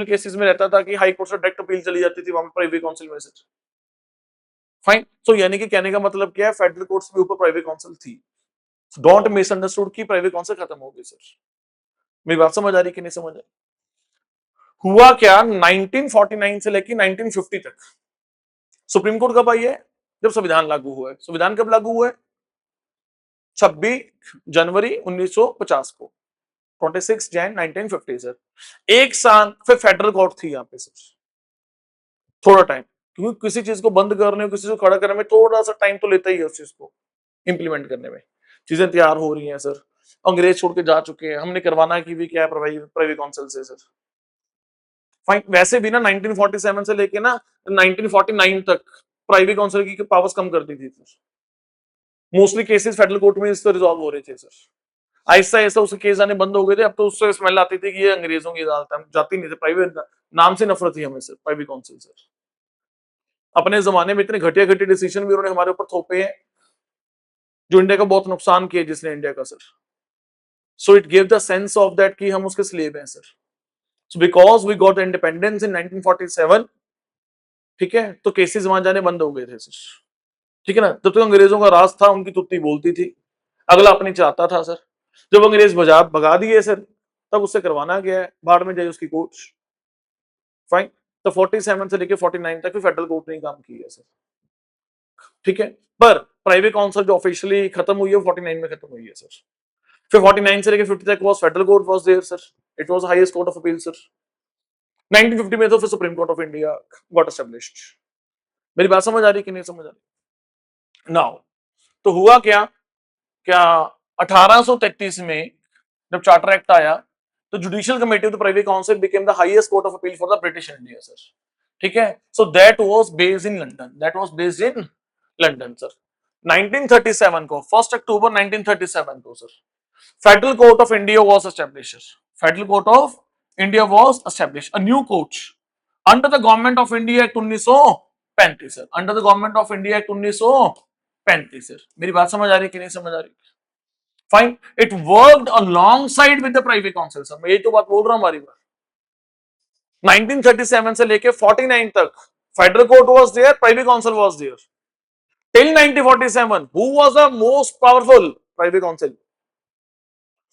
A: केसेस में रहता था कि हाई कोर्ट से डायरेक्ट अपील चली जाती थी वहां प्राइवेट काउंसिल में सर। फाइन। सो यानी कि कहने का मतलब क्या है, फेडरल कोर्ट्स के ऊपर प्राइवेट काउंसिल थी। डोंट मिसअंडरस्टूड की प्राइवेट काउंसिल खत्म हो गई सर। मेरी बात समझ आ रही कि नहीं समझ आ रही? हुआ क्या, 1949 से लेकर 1950 तक सुप्रीम कोर्ट कब आई है? जब संविधान लागू हुआ है। संविधान कब लागू हुआ है? 26 जनवरी 1950 को, 26 जैन 1950 सर। एक साल फिर फेडरल कोर्ट थी यहाँ पे सर, थोड़ा टाइम, क्योंकि किसी चीज को बंद करने, किसी को खड़ा करने में थोड़ा सा टाइम तो लेता ही है उस चीज को इंप्लीमेंट करने में। चीजें तैयार हो रही हैं सर, अंग्रेज छोड़ के जा चुके हैं, हमने करवाना की भी क्या है प्राइवेट काउंसिल से सर। फाइन। वैसे भी ना 1947 से लेके ना 1949 तक प्राइवेट काउंसिल की पावर्स कम कर दी थी sir. Mostly cases federal court में इससे रिजॉल्व हो रहे थे सर। आहिस्ता आहिस्ता उसके केस आने बंद हो गए थे। अब तो उससे स्मेल आती थी कि ये अंग्रेजों की अदालत है, हम जाती नहीं थे प्राइवेट, नाम से नफरत थी हमें सर प्राइवेट काउंसिल सर। अपने जमाने में इतने घटिया घटिया डिसीजन भी उन्होंने हमारे ऊपर थोपे हैं जो इंडिया का बहुत नुकसान किया जिसने इंडिया का sir. So it give the sense of that कि हम उसके स्लेव हैं sir. So because we got independence in 1947, ठीक है, तो केसेस वहां जाने बंद हो गए थे सर। ठीक है ना, तब तक अंग्रेजों का राज था, उनकी तुत्ती बोलती थी, अगला अपनी चाहता था सर। जब अंग्रेज भगा दिए सर, तब उससे करवाना गया है, बाढ़ में जाए उसकी कोर्ट। फाइन। तो 47 से लेके 49 तक भी फेडरल कोर्ट ने काम किया सर। ठीक है, पर प्राइवेट काउंसिल जो ऑफिशियली खत्म हुई है 49 में खत्म हुई है सर। फिर 49 से लेके 50 तक was Federal Court was there sir, it was highest court of appeal sir. 1950 में तो फिर Supreme Court of India got established. मेरी बात समझ आ रही कि नहीं समझ आ रही? नाउ तो हुआ क्या, क्या 1833 में जब चार्टर एक्ट आया तो judicial committee of the private counsel became the highest court of appeal for the British India sir. ठीक है, so that was based in London, that was based in London sir. 1937 को, 1 अक्टूबर 1937 को sir, federal Court of India was established. Federal Court of India was established, a new court under the government of India act 1935 sir, under the government of India act 1935 sir. मेरी बात समझ आ रही है कि नहीं समझ आ रही? Fine. It worked alongside with the private counsel sir, मैं यही तो बात बोल रहा हूं बारी बार। 1937 से लेके 49 तक Federal Court was there, private council was there till 1947. Who was the most powerful? Private council.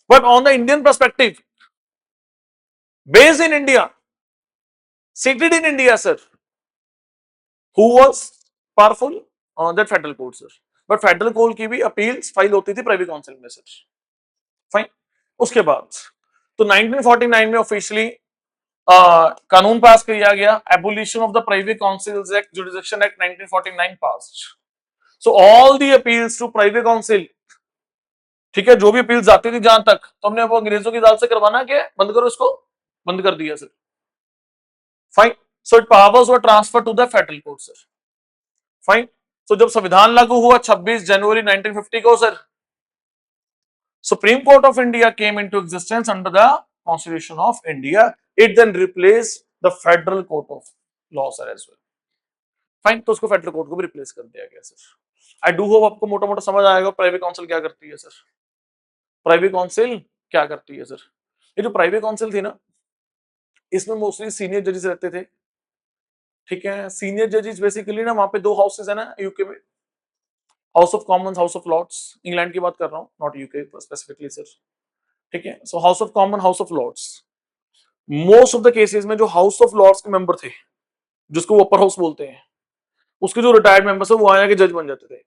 A: But on the Indian perspective, based in India, seated in India, sir, who was powerful? That federal court, sir. But federal court की भी appeals file होती थी private counsel में, sir. Fine. उसके बाद तो 1949 में officially कानून पास किया गया, abolition of the private councils act, jurisdiction act 1949 passed. So all the appeals to private council, ठीक है, जो भी अपील्स जाती थी जहां तक, तो हमने वो अंग्रेजों की दाल से करवाना कि बंद करो इसको, बंद कर दिया सर. Fine. So it powers were transfer to the Federal Court, sir. Fine. तो जब संविधान लागू हुआ 26 जनवरी 1950 को, sir, Supreme Court of India came into existence under the constitution of India. It then replaced the Federal Court of law, sir, as well. Fine. तो उसको federal court को भी रिप्लेस कर दिया गया, सर. आई डू होप आपको मोटा मोटा समझ आएगा प्राइवेट काउंसिल क्या करती है, सर. प्राइवेट काउंसिल क्या करती है, सर. ये जो प्राइवेट काउंसिल थी ना, इसमें मोस्टली सीनियर जजेस रहते थे. ठीक है. सीनियर जजेस बेसिकली ना, वहां पे दो हाउसेस है ना यूके में, House of Commons, House of Lords. England की बात कर रहा हूँ, नॉट यूके स्पेसिफिकली, सर. ठीक है. So House of Common, House of Lords. Most of the cases में जो हाउस ऑफ लॉर्ड्स के मेंबर थे, जिसको वो अपर हाउस बोलते हैं, उसके जो रिटायर्ड मेंबर्स है वो आया के जज बन जाते थे.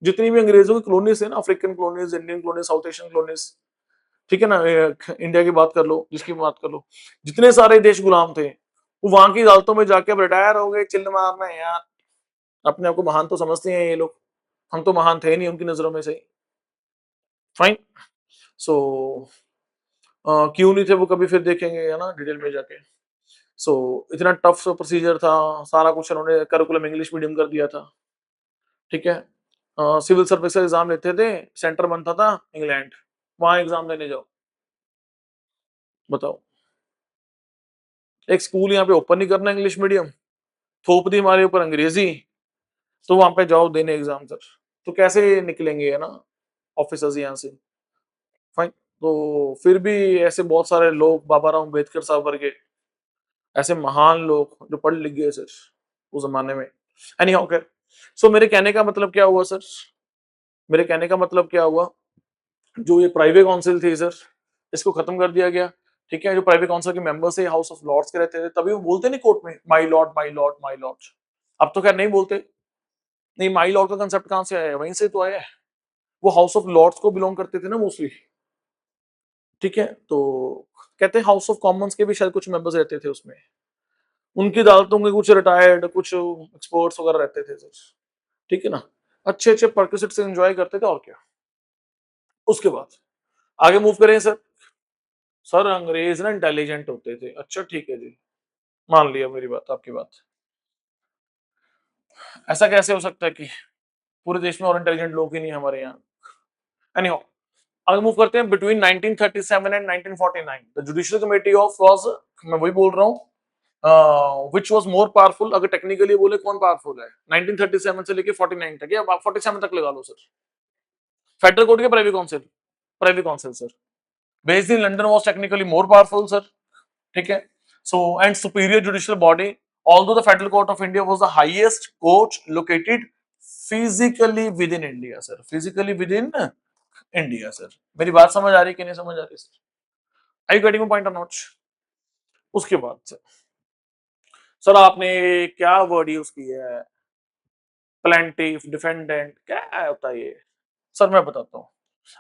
A: जितनी भी अंग्रेजों की कॉलोनीज है ना, African colonies, Indian colonies, south Asian colonies, ठीक है ना, इंडिया की बात कर लो, जिसकी बात कर लो, जितने सारे देश गुलाम थे, वो वहां की अदालतों में जाके अब रिटायर हो गए, चिल्ल मारना है यार. अपने आप को महान तो समझते हैं ये लोग, हम तो महान थे नहीं उनकी नजरों में से. फाइन. सो क्यों नहीं थे वो, कभी फिर देखेंगे, है ना, डिटेल में जाके. सो इतना टफ प्रोसीजर था, सारा कुछ उन्होंने करिकुलम इंग्लिश मीडियम कर दिया था. ठीक है. सिविल सर्विस का एग्जाम लेते थे, सेंटर बनता था इंग्लैंड, वहां एग्जाम देने जाओ. बताओ. एक स्कूल यहाँ पे ओपन नहीं करना इंग्लिश मीडियम, थोप दी हमारे ऊपर अंग्रेजी, तो वहां पे जाओ देने एग्जाम, सर. तो कैसे निकलेंगे, है ना, ऑफिसर्स यहाँ से. फाइन. तो फिर भी ऐसे बहुत सारे लोग, बाबा राव अम्बेडकर साहब वर्गे, ऐसे महान लोग जो पढ़ लिख गए, सर, उस जमाने में. एनी हाउ, सो मेरे कहने का मतलब क्या हुआ, सर, मेरे कहने का मतलब क्या हुआ, जो ये प्राइवेट काउंसिल थी, सर, इसको खत्म कर दिया गया. ठीक है. जो प्राइवेट काउंसिल के मेंबर्स है, हाउस ऑफ लॉर्ड्स के रहते थे, तभी वो बोलते नहीं कोर्ट में, my lord, my lord, my lord. अब तो खैर नहीं बोलते. नहीं, माई लॉर्ड का कंसेप्ट कहां से आया है? वहीं से तो आया है. वो हाउस ऑफ लॉर्ड्स को बिलोंग करते थे ना मोस्टली. ठीक है. तो कहते हैं हाउस ऑफ कॉमन्स के भी शायद कुछ मेंबर्स रहते थे उसमें, उनकी अदालतों के कुछ रिटायर्ड, कुछ एक्सपर्ट्स वगैरह रहते थे, सर. ठीक है ना. अच्छे अच्छे परक्यूसिट से एंजॉय करते थे, और क्या. उसके बाद आगे मूव करें, सर. सर, अंग्रेज ना इंटेलिजेंट होते थे. अच्छा, ठीक है जी, मान लिया मेरी बात, आपकी बात. ऐसा कैसे हो सकता है कि पूरे देश में और इंटेलिजेंट लोग ही नहीं हमारे यहाँ. एनीहाउ, आगे मूव करते हैं. Between 1937 and 1949 the judicial committee of was, मैं वही बोल रहा हूँ, व्हिच वाज मोर पावरफुल. अगर टेक्निकली बोले कौन पावरफुल है, 1937 से लेके 49 तक, या 47 तक लगा लो, सर. फेडरल कोर्ट के private counsel, private counsel, sir, based in London was technically more powerful, sir. ठीक है. So and superior judicial body, although the federal court of india was the highest court located physically within india, sir, physically within india, sir. मेरी बात समझ आ रही है कि नहीं समझ आ रही, sir? Are you getting my point or not? उसके बाद सर आपने क्या वर्ड यूज किया है, प्लेंटिफ, डिफेंडेंट, क्या होता है ये? सर मैं बताता हूँ.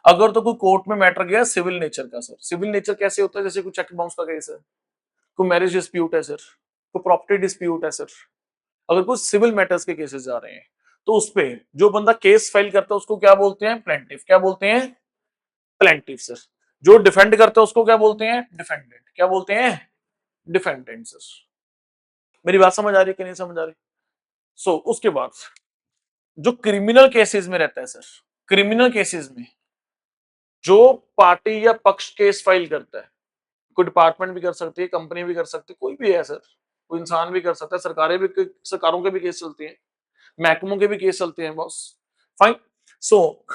A: अगर तो कोई कोर्ट में मैटर गया सिविल नेचर का, सर, सिविल नेचर कैसे होता है, जैसे कोई चेक बाउंस का केस है, कोई मैरिज डिस्प्यूट है, सर, कोई प्रॉपर्टी डिस्प्यूट है, सर. अगर कोई सिविल मैटर्स के केसेस जा रहे हैं, तो उस पे जो बंदा केस फाइल करता है उसको क्या बोलते हैं? प्लेंटिफ. क्या बोलते हैं? Plaintiff, sir. जो डिफेंड करता है उसको क्या बोलते हैं? डिफेंडेंट. क्या बोलते हैं? Defendant, sir. मेरी बात समझ आ रही है कि नहीं समझ आ रही? सो उसके बाद जो क्रिमिनल केसेस में रहता है, सर, क्रिमिनल केसेस में जो पार्टी या पक्ष केस फाइल करता है, कोई डिपार्टमेंट भी कर सकती है, कंपनी भी कर सकती है, कोई भी है, सर, कोई इंसान भी कर सकता है, सरकारों के भी केस चलती है, महकमों के भी केस चलते हैं, बॉस. फाइन. सो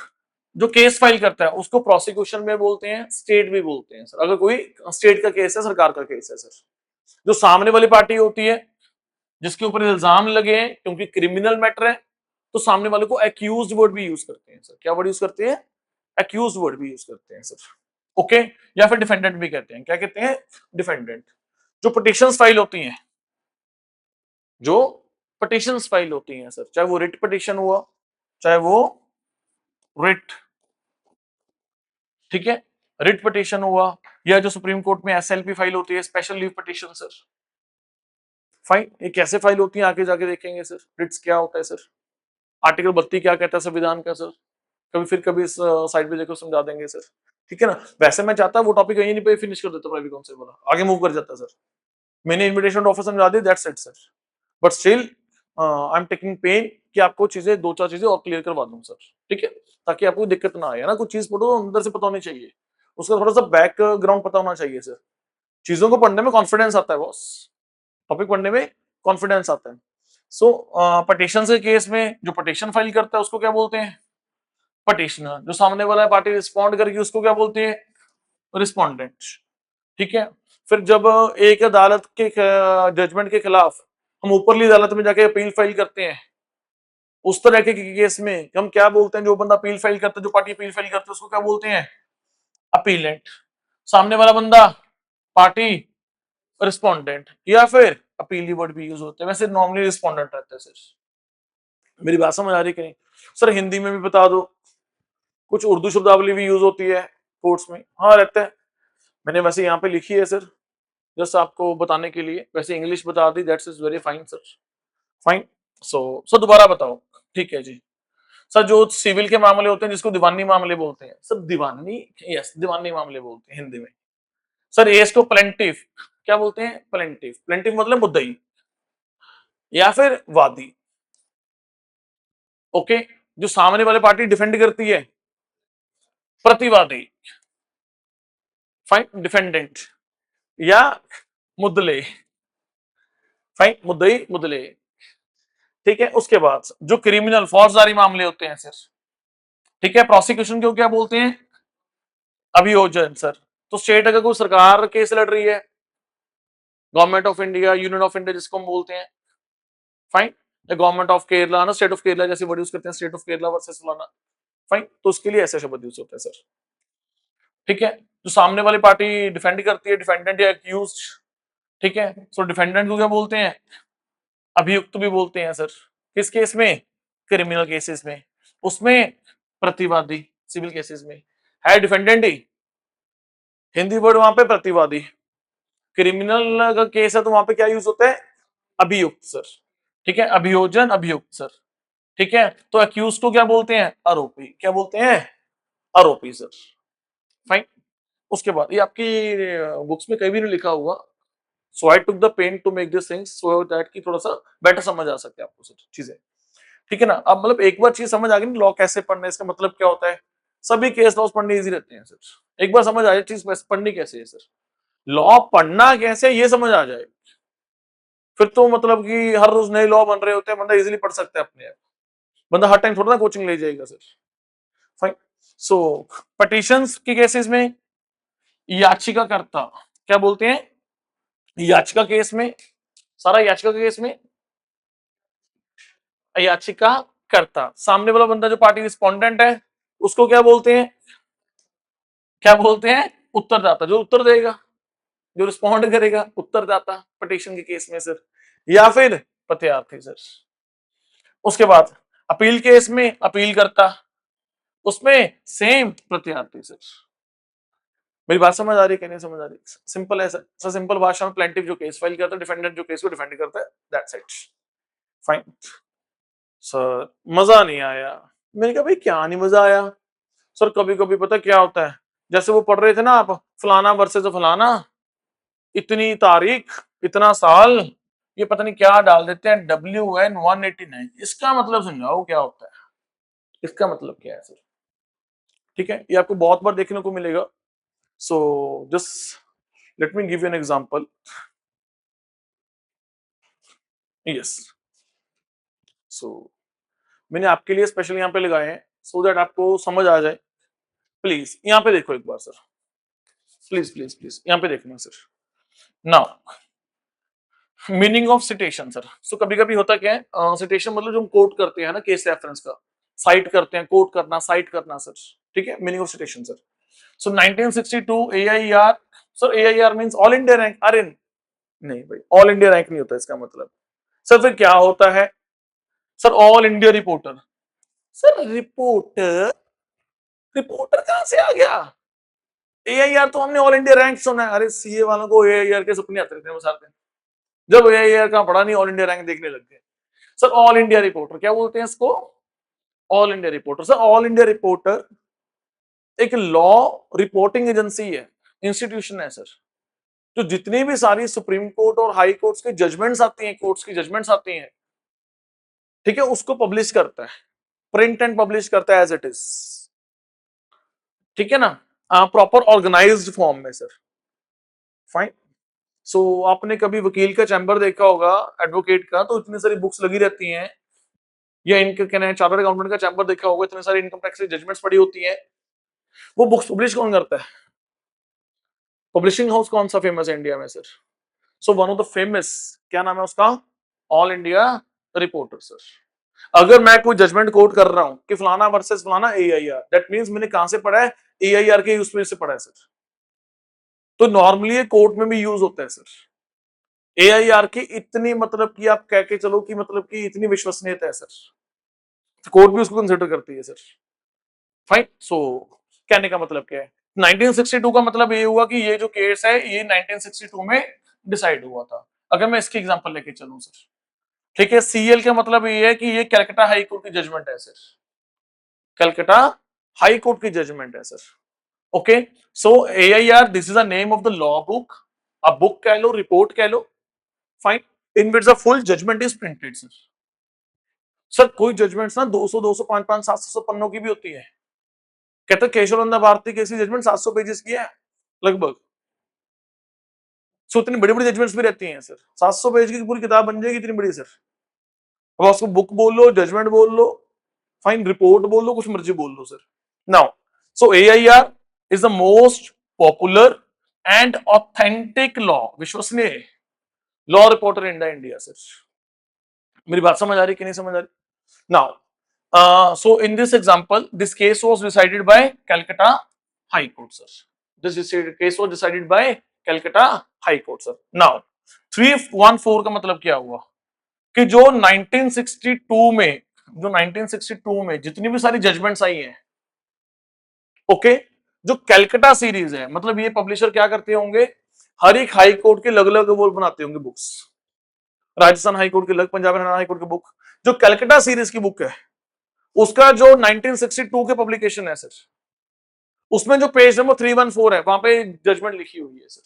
A: जो केस फाइल करता है उसको प्रोसिक्यूशन में बोलते हैं, स्टेट भी बोलते हैं, सर. अगर कोई स्टेट का केस है, सरकार का केस है, सर, जो सामने वाली पार्टी होती है जिसके ऊपर इल्जाम लगे हैं, क्योंकि क्रिमिनल मैटर है, तो सामने वाले को एक्यूज्ड वर्ड भी यूज करते हैं सर। क्या वर्ड यूज करते हैं? एक्यूज्ड वर्ड भी यूज करते हैं सर। ओके, या फिर डिफेंडेंट भी कहते हैं। क्या कहते हैं? डिफेंडेंट। जो पिटिशंस फाइल होती हैं, जो पिटिशंस फाइल होती हैं सर, चाहे वो रिट पिटिशन हुआ, चाहे वो रिट, ठीक है, रिट पिटिशन हुआ, या जो सुप्रीम कोर्ट में एसएलपी फाइल होती है, special leave petition sir. Fine, ये कैसे फाइल होती है आगे जाके देखेंगे सर। रिट्स क्या होता है सर, आर्टिकल 32 क्या कहता है संविधान का सर, कभी फिर कभी इस साइड पे देखो समझा देंगे सर। ठीक है ना। वैसे मैं चाहता वो टॉपिक यहीं पे फिनिश कर देता, प्राइवेट काउंसिल वाला आगे मूव कर जाता सर। मैंने इनविटेशन ऑफर समझा दी, that's it sir. But still I am taking pain कि आपको चीजें, दो चार चीजें और क्लियर करवा दूं सर। ठीक है, ताकि आपको दिक्कत ना आए, है ना। कुछ चीज पढ़ो तो अंदर से पता होनी चाहिए, उसका थोड़ा सा बैकग्राउंड पता होना चाहिए सर। चीजों को पढ़ने में कॉन्फिडेंस आता है बॉस, टॉपिक पढ़ने में कॉन्फिडेंस आता है। सो पटिशन के केस में जो पटिशन फाइल करता है उसको क्या बोलते हैं? पटिशनर। जो सामने वाला पार्टी रिस्पॉन्ड करेगी उसको क्या बोलते हैं? रिस्पोंडेंट। ठीक है। फिर जब एक अदालत के जजमेंट के खिलाफ हम ऊपरली अदालत में जाके अपील फाइल करते हैं, उस तरह के केस में हम क्या बोलते हैं? जो बंदा अपील फाइल करता है, जो पार्टी अपील फाइल करता है, उसको क्या बोलते हैं? अपीलेंट। सामने वाला बंदा पार्टी रिस्पोंडेंट, या फिर अपीली वर्ड भी यूज होते हैं, वैसे नॉर्मली रिस्पोंडेंट रहता है सर। मेरी बात समझ आ रही कि नहीं सर? हिंदी में भी बता दो, कुछ उर्दू शब्दावली भी यूज होती है कोर्ट्स में, हाँ रहता है। मैंने वैसे यहाँ पे लिखी है सर, जस्ट आपको बताने के लिए। वैसे इंग्लिश बता दी, that's is very fine sir. Fine. So sir दोबारा बताओ। ठीक है जी। सर जो सिविल के मामले होते हैं जिसको दीवानी मामले बोलते हैं सर, दीवानी, यस दीवानी मामले बोलते हैं हिंदी में सर। ये इसको प्लेंटिफ क्या बोलते हैं? प्लेंटिफ। प्लेंटिफ मतलब मुद्दई या फिर वादी। ओके। जो सामने वाले पार्टी डिफेंड करती है, प्रतिवादी। फाइन, डिफेंडेंट या मुद्दले। फाइन, मुद्दई मुद्दले। ठीक है। उसके बाद जो क्रिमिनल फौजदारी मामले होते हैं सर, ठीक है, प्रोसिक्यूशन को क्या बोलते हैं? अभियोजन सर। तो स्टेट अगर कोई सरकार केस लड़ रही है, government of India, union of India जिसको हम बोलते हैं, फाइन, गवर्नमेंट ऑफ केरला ना, स्टेट ऑफ केरला जैसे वर्ड यूज करते हैं, स्टेट ऑफ केरला वर्सेस फलाना, फाइन, तो उसके लिए ऐसे शब्द यूज होते हैं सर। ठीक है। जो सामने वाली पार्टी डिफेंड करती है, डिफेंडेंट या एक्यूज्ड, ठीक है, सो डिफेंडेंट को क्या बोलते हैं? अभियुक्त भी बोलते हैं सर। किस केस में? क्रिमिनल केसेस में। उसमें प्रतिवादी, सिविल केसेस में है डिफेंडेंट ही, हिंदी वर्ड वहां पे प्रतिवादी। क्रिमिनल का केस है तो वहां पे क्या यूज होता है? अभियुक्त सर। ठीक है, अभियोजन अभियुक्त सर। ठीक है। तो अक्यूज को क्या बोलते हैं? आरोपी। क्या बोलते हैं? आरोपी सर। फाइन। उसके बाद ये आपकी बुक्स में कहीं भी नहीं लिखा हुआ, so I took the pain to make this things so that कि थोड़ा सा बेटर समझ आ सके आपको सर चीजें। ठीक है ना। अब मतलब एक बार चीज समझ आ गई ना, लॉ कैसे पढ़ना है, इसका मतलब क्या होता है, सभी केस लॉस पढ़ने इजी रहते हैं सर। एक बार समझ आ जाए चीज पढ़नी कैसे है सर, लॉ पढ़ना कैसे ये समझ आ जाए, फिर तो मतलब कि हर रोज नए लॉ बन रहे होते हैं, बंदा इजीली पढ़ सकता है अपने आप। बंदा हर टाइम थोड़ा ना कोचिंग ले जाएगा सर। फाइन। सो पटिशंस के केसेस में याचिकाकर्ता क्या बोलते हैं? याचिका केस में, सारा याचिका के केस में याचिकाकर्ता। सामने वाला बंदा जो पार्टी रिस्पोंडेंट है उसको क्या बोलते हैं? क्या बोलते हैं? उत्तरदाता। जो उत्तर देगा, जो रिस्पॉन्ड करेगा, उत्तरदाता पटिशन के केस में सर, या फिर प्रत्यार्थी सर। उसके बाद अपील केस में अपील करता, उसमें सेम प्रत्यार्थी सर। मेरी बात समझ आ रही है कि नहीं समझ आ रही? सिंपल है सर। सिंपल भाषा में प्लेंटिफ जो केस फाइल करता है, डिफेंडेंट जो केस को डिफेंड करता है, दैट्स इट। Fine sir. मजा नहीं आया। मैंने कहा भाई क्या नहीं मजा आया सर? कभी कभी पता क्या होता है, जैसे वो पढ़ रहे थे ना आप, फलाना वर्सेस फलाना, इतनी तारीख, इतना साल, ये पता नहीं क्या डाल देते हैं, WN 189। इसका मतलब समझाओ क्या होता है, इसका मतलब क्या है सर? ठीक है, ये आपको बहुत बार देखने को मिलेगा। So just let me give you an example. Yes. So मैंने आपके लिए स्पेशल यहाँ पे लगाए हैं सो दैट आपको समझ आ जाए। प्लीज यहाँ पे देखो एक बार सर, प्लीज प्लीज प्लीज यहाँ पे देखना sir. Now meaning of citation sir, so कभी कभी होता क्या है, सिटेशन मतलब जो हम कोट करते हैं ना केस रेफरेंस का, साइट करते हैं, कोट करना, साइट करना सर, ठीक है, meaning of citation sir. So 1962 AIR, sir AIR means all India rank, अरे नहीं भाई, ऑल इंडिया रैंक नहीं होता इसका मतलब। सर फिर क्या होता है sir? All India reporter. Sir reporter, reporter कहां से आ गया? एआईआर तो हमने ऑल इंडिया रैंक सुना है, अरे सीए वालों को एआईआर के सपने आते रहते हैं बस। जब एआईआर का पढ़ा नहीं, ऑल इंडिया रैंक देखने लग गए। सर ऑल इंडिया रिपोर्टर क्या बोलते हैं इसको? All India reporter. Sir all India reporter एक लॉ रिपोर्टिंग एजेंसी है, इंस्टीट्यूशन है सर, तो जितनी भी सारी सुप्रीम कोर्ट और हाई कोर्ट्स की जजमेंट्स आती हैं, कोर्ट्स की जजमेंट्स आती हैं, ठीक है, उसको पब्लिश करता है, प्रिंट एंड पब्लिश करता है एज इट इज, ठीक है ना, प्रॉपर ऑर्गेनाइज्ड फॉर्म में सर। फाइन। सो आपने कभी वकील का चैम्बर देखा होगा, एडवोकेट का, तो इतनी सारी बुक्स लगी रहती हैं, या इनके क्या है, चार्टर्ड अकाउंटेंट का चैम्बर देखा होगा, इतने सारे इनकम टैक्स की जजमेंट्स पड़ी होती हैं। वो बुक्स पब्लिश कौन करता है? पब्लिशिंग हाउस कौन सा फेमस है इंडिया में sir? So one of the famous, क्या नाम है उसका? All India reporter sir. अगर मैं कोई जजमेंट कोट कर रहा हूं कि फलाना वर्सेस फलाना एआईआर, दैट मींस मैंने कहां से पढ़ा है? एआईआर के उसमें से पढ़ा है सर। तो नॉर्मली ये कोर्ट में भी यूज होता है सर। एआईआर की इतनी मतलब कि आप कह के चलो कि मतलब कि इतनी विश्वसनीयता है सर, कोर्ट भी उसको कंसिडर करती है सर। फाइन। सो कहने का मतलब क्या है, 1962 का मतलब ये हुआ कि ये जो केस है ये 1962 में डिसाइड हुआ था। अगर मैं इसकी एग्जांपल लेके चलूं सर, ठीक है, सीएल का मतलब ये है कि ये कलकत्ता हाई कोर्ट की जजमेंट है सर, कलकत्ता हाई कोर्ट की जजमेंट है sir. Okay, so AIR this is the name of the law book, अब बुक कह लो, रिपोर्ट कह लो, fine, in which the full judgment is printed sir. Sir कोई जजमेंट्स ना 200 200 500 500 700 पन्नों की भी होती है। कहते केशवानंद भारती केस की जजमेंट 700 पेजेस की है लगभग। सो इतनी बड़ी बड़ी जजमेंट्स भी रहती हैं सर, 700 पेज की पूरी किताब बन जाएगी इतनी बड़ी सर। अब उसको बुक बोल लो, जजमेंट बोल लो, फाइन, रिपोर्ट बोल लो, कुछ मर्जी बोल लो sir. Now so AIR is the most popular and authentic law, विश्वसनीय law reporter in India sir. मेरी बात समझ आ रही कि नहीं समझ आ रही? Now so in this example this case was decided by Calcutta high court sir, this case was decided by Calcutta high court sir. Now 314 का मतलब क्या हुआ कि जो 1962 में, जो 1962 में जितनी भी सारी जजमेंट्स आई हैं, ओके, जो कैलकाटा सीरीज है, मतलब ये पब्लिशर क्या करते होंगे, हर एक हाई कोर्ट के अलग अलग वो बनाते होंगे बुक्स, राजस्थान हाई कोर्ट की अलग, पंजाब हरियाणा हाई कोर्ट की बुक, जो कैलकाटा सीरीज की बुक है उसका जो 1962 के पब्लिकेशन है सर, उसमें जो पेज नंबर 314 है वहां पे जजमेंट लिखी हुई है सर,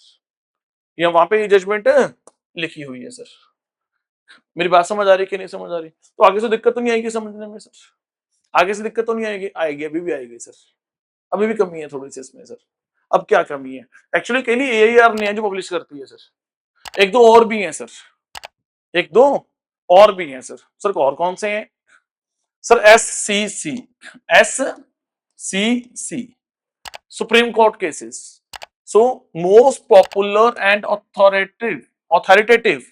A: या वहां पे जजमेंट लिखी हुई है सर। मेरी बात समझ आ रही है कि नहीं समझ आ रही? तो आगे से दिक्कत तो नहीं आएगी समझने में सर, आगे से दिक्कत तो नहीं आएगी? आएगी, अभी भी आएगी सर, अभी भी कमी है थोड़ी सी इसमें सर। अब क्या कमी है? एक्चुअली कहीं एआईआर नहीं है जो पब्लिश करती है सर, एक दो और भी हैं सर, एक दो और भी हैं सर। सर और कौन से हैं sir? SCC, SCC, supreme court cases. So most popular and authoritative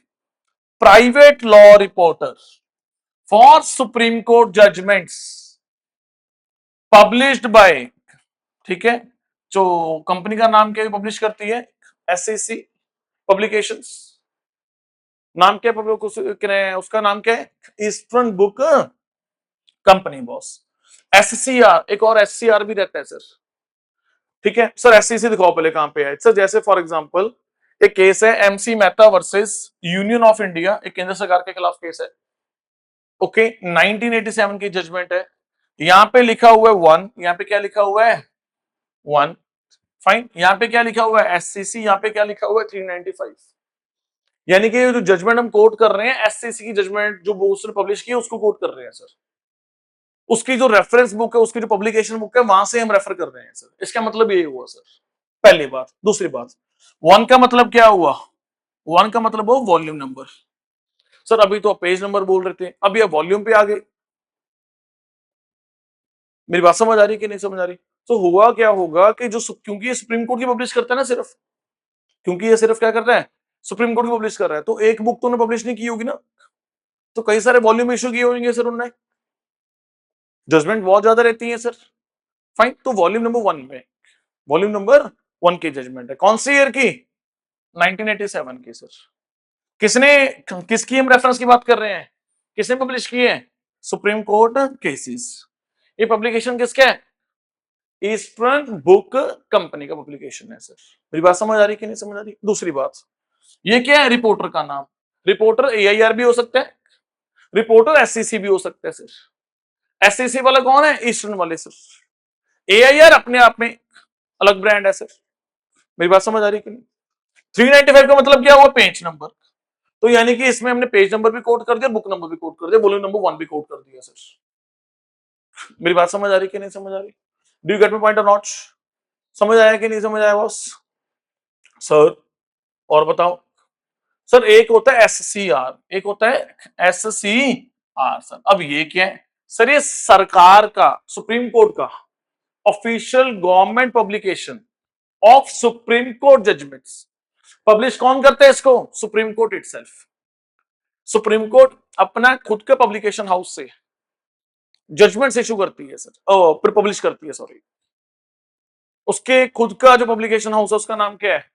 A: private law reporter for supreme court judgments published by, ठीक है, जो कंपनी का नाम क्या पब्लिश करती है? SCC publications. नाम क्या है उसका? नाम क्या है? Eastern book company boss. SCR, एक और एससीआर भी रहता है सर, ठीक है सर। एससीसी दिखाओ पहले कहां पे है सर। जैसे फॉर एग्जांपल एक केस है MC Mehta versus union of India, एक केंद्र सरकार के खिलाफ केस है, ओके, 1987 की जजमेंट है। यहां पे लिखा हुआ है वन, यहां पे क्या लिखा हुआ है? One, fine. यहां पे क्या लिखा हुआ है? एससीसी। यहां पे क्या लिखा हुआ है? 395। यानी कि जो जजमेंट हम कोट कर रहे हैं, एससीसी की जजमेंट जो उसने पब्लिश की है उसको कोट कर रहे हैं सर। उसकी जो रेफरेंस बुक है, उसकी जो पब्लिकेशन बुक है, वहां से हम रेफर कर रहे हैं सर। इसका मतलब ये हुआ सर, पहली बात। दूसरी बात, वन का मतलब क्या हुआ? वन का मतलब हो वॉल्यूम नंबर। सर अभी तो पेज नंबर बोल रहे थे, अभी आप वॉल्यूम पे आ गए। मेरी बात समझ आ रही कि नहीं समझ आ रही? तो हुआ क्या होगा कि जो, क्योंकि ये सुप्रीम कोर्ट की पब्लिश करता है ना सिर्फ, क्योंकि ये सिर्फ क्या करता है? सुप्रीम कोर्ट की पब्लिश कर रहा है, तो एक बुक तो उन्होंने पब्लिश नहीं की होगी ना, तो कई सारे वॉल्यूम इशू किए होंगे सर उन्होंने, जजमेंट बहुत ज्यादा रहती है सर। फाइन, तो वॉल्यूम नंबर 1 में, वॉल्यूम नंबर 1 की जजमेंट है, कौन सी ईयर की? 1987 की सर। किसने, किसकी हम रेफरेंस की बात कर रहे हैं, किसने पब्लिश की है? Supreme court cases. ये पब्लिकेशन किसका है? ईस्टर्न बुक कंपनी का पब्लिकेशन है सर। मेरी बात समझ आ रही कि नहीं समझ आ रही? दूसरी बात, ये क्या है? रिपोर्टर का नाम, रिपोर्टर एआईआर भी हो सकता है, रिपोर्टर एससीसी भी हो सकता है सर। एससीसी वाला कौन है? ईस्टर्न वाले सर। एआईआर अपने आप में अलग ब्रांड है सर। मेरी बात समझ आ रही कि नहीं? 395 का मतलब क्या हुआ? Page number. तो यानी कि इसमें हमने पेज नंबर भी कोड कर दिया, बुक नंबर भी कोड कर दिया, वॉल्यूम नंबर 1 भी कोड कर दिया सर। मेरी बात समझ आ रही कि नहीं समझ आ रही? Do you get my point और नॉट? समझ आया कि नहीं समझ आया बॉस? सर और बताओ सर, एक होता है एससीआर, एक होता है एससीआर सर। अब ये क्या है सर? ये सरकार का, सुप्रीम कोर्ट का official government publication of supreme court judgments. Publish कौन करते हैं इसको? Supreme court itself. Supreme court अपना खुद का पब्लिकेशन हाउस से जजमेंट्स इशू करती है सर, फिर पब्लिश करती है, सॉरी। उसके खुद का जो पब्लिकेशन हाउस है उसका नाम क्या है?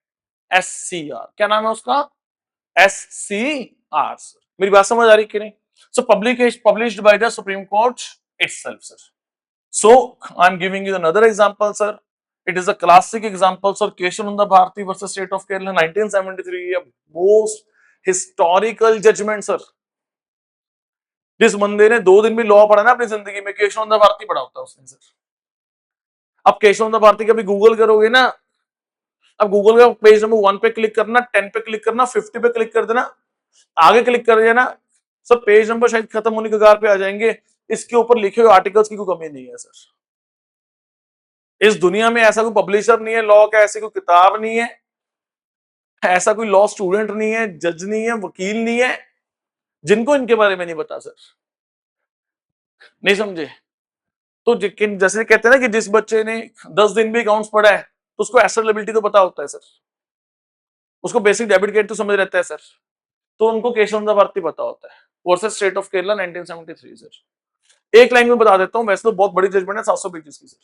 A: एससीआर। क्या नाम है उसका? एससीआर। मेरी बात समझ आ रही कि नहीं? So publication published by the supreme court itself sir. So I'm giving you another example, sir. It is a classic example, sir. Keshananda Bharati versus State of Kerala, 1973, a most historical judgment, sir. जिस बंदे ने 2 दिन भी law पढ़ा ना अपनी जिंदगी में, केशवानंद भारती पढ़ा होता है उसने सर। अब केशवानंद भारती का भी गूगल करोगे ना, अब गूगल का पेज नंबर 1 पे क्लिक करना, 10 पे क्लिक करना, 50 पे क्लिक कर देना, आगे क्लिक कर देना, सर पेज नंबर शायद खत्म होने के कगार पे आ जाएंगे। इसके ऊपर लिखे हुए आर्टिकल्स की कोई कमी नहीं है सर। इस दुनिया में ऐसा कोई पब्लिशर नहीं है लॉ का, ऐसी कोई किताब नहीं है, ऐसा कोई लॉ स्टूडेंट नहीं है, जज नहीं है, वकील नहीं है, जिनको इनके बारे में नहीं पता सर। नहीं समझे? तो जैसे कहते हैं ना कि जिस बच्चे ने 10 दिन भी अकाउंट्स पढ़ा है तो उसको एसेट लायबिलिटी तो पता होता है सर, उसको बेसिक डेबिट क्रेडिट तो समझ रहता है सर। तो उनको केशवानंद भारती पता होता है versus state of Kerala 1973 sir. एक लाइन में बता देता हूं, वैसे तो बहुत बड़ी जजमेंट है, 700 पेजेस की सर।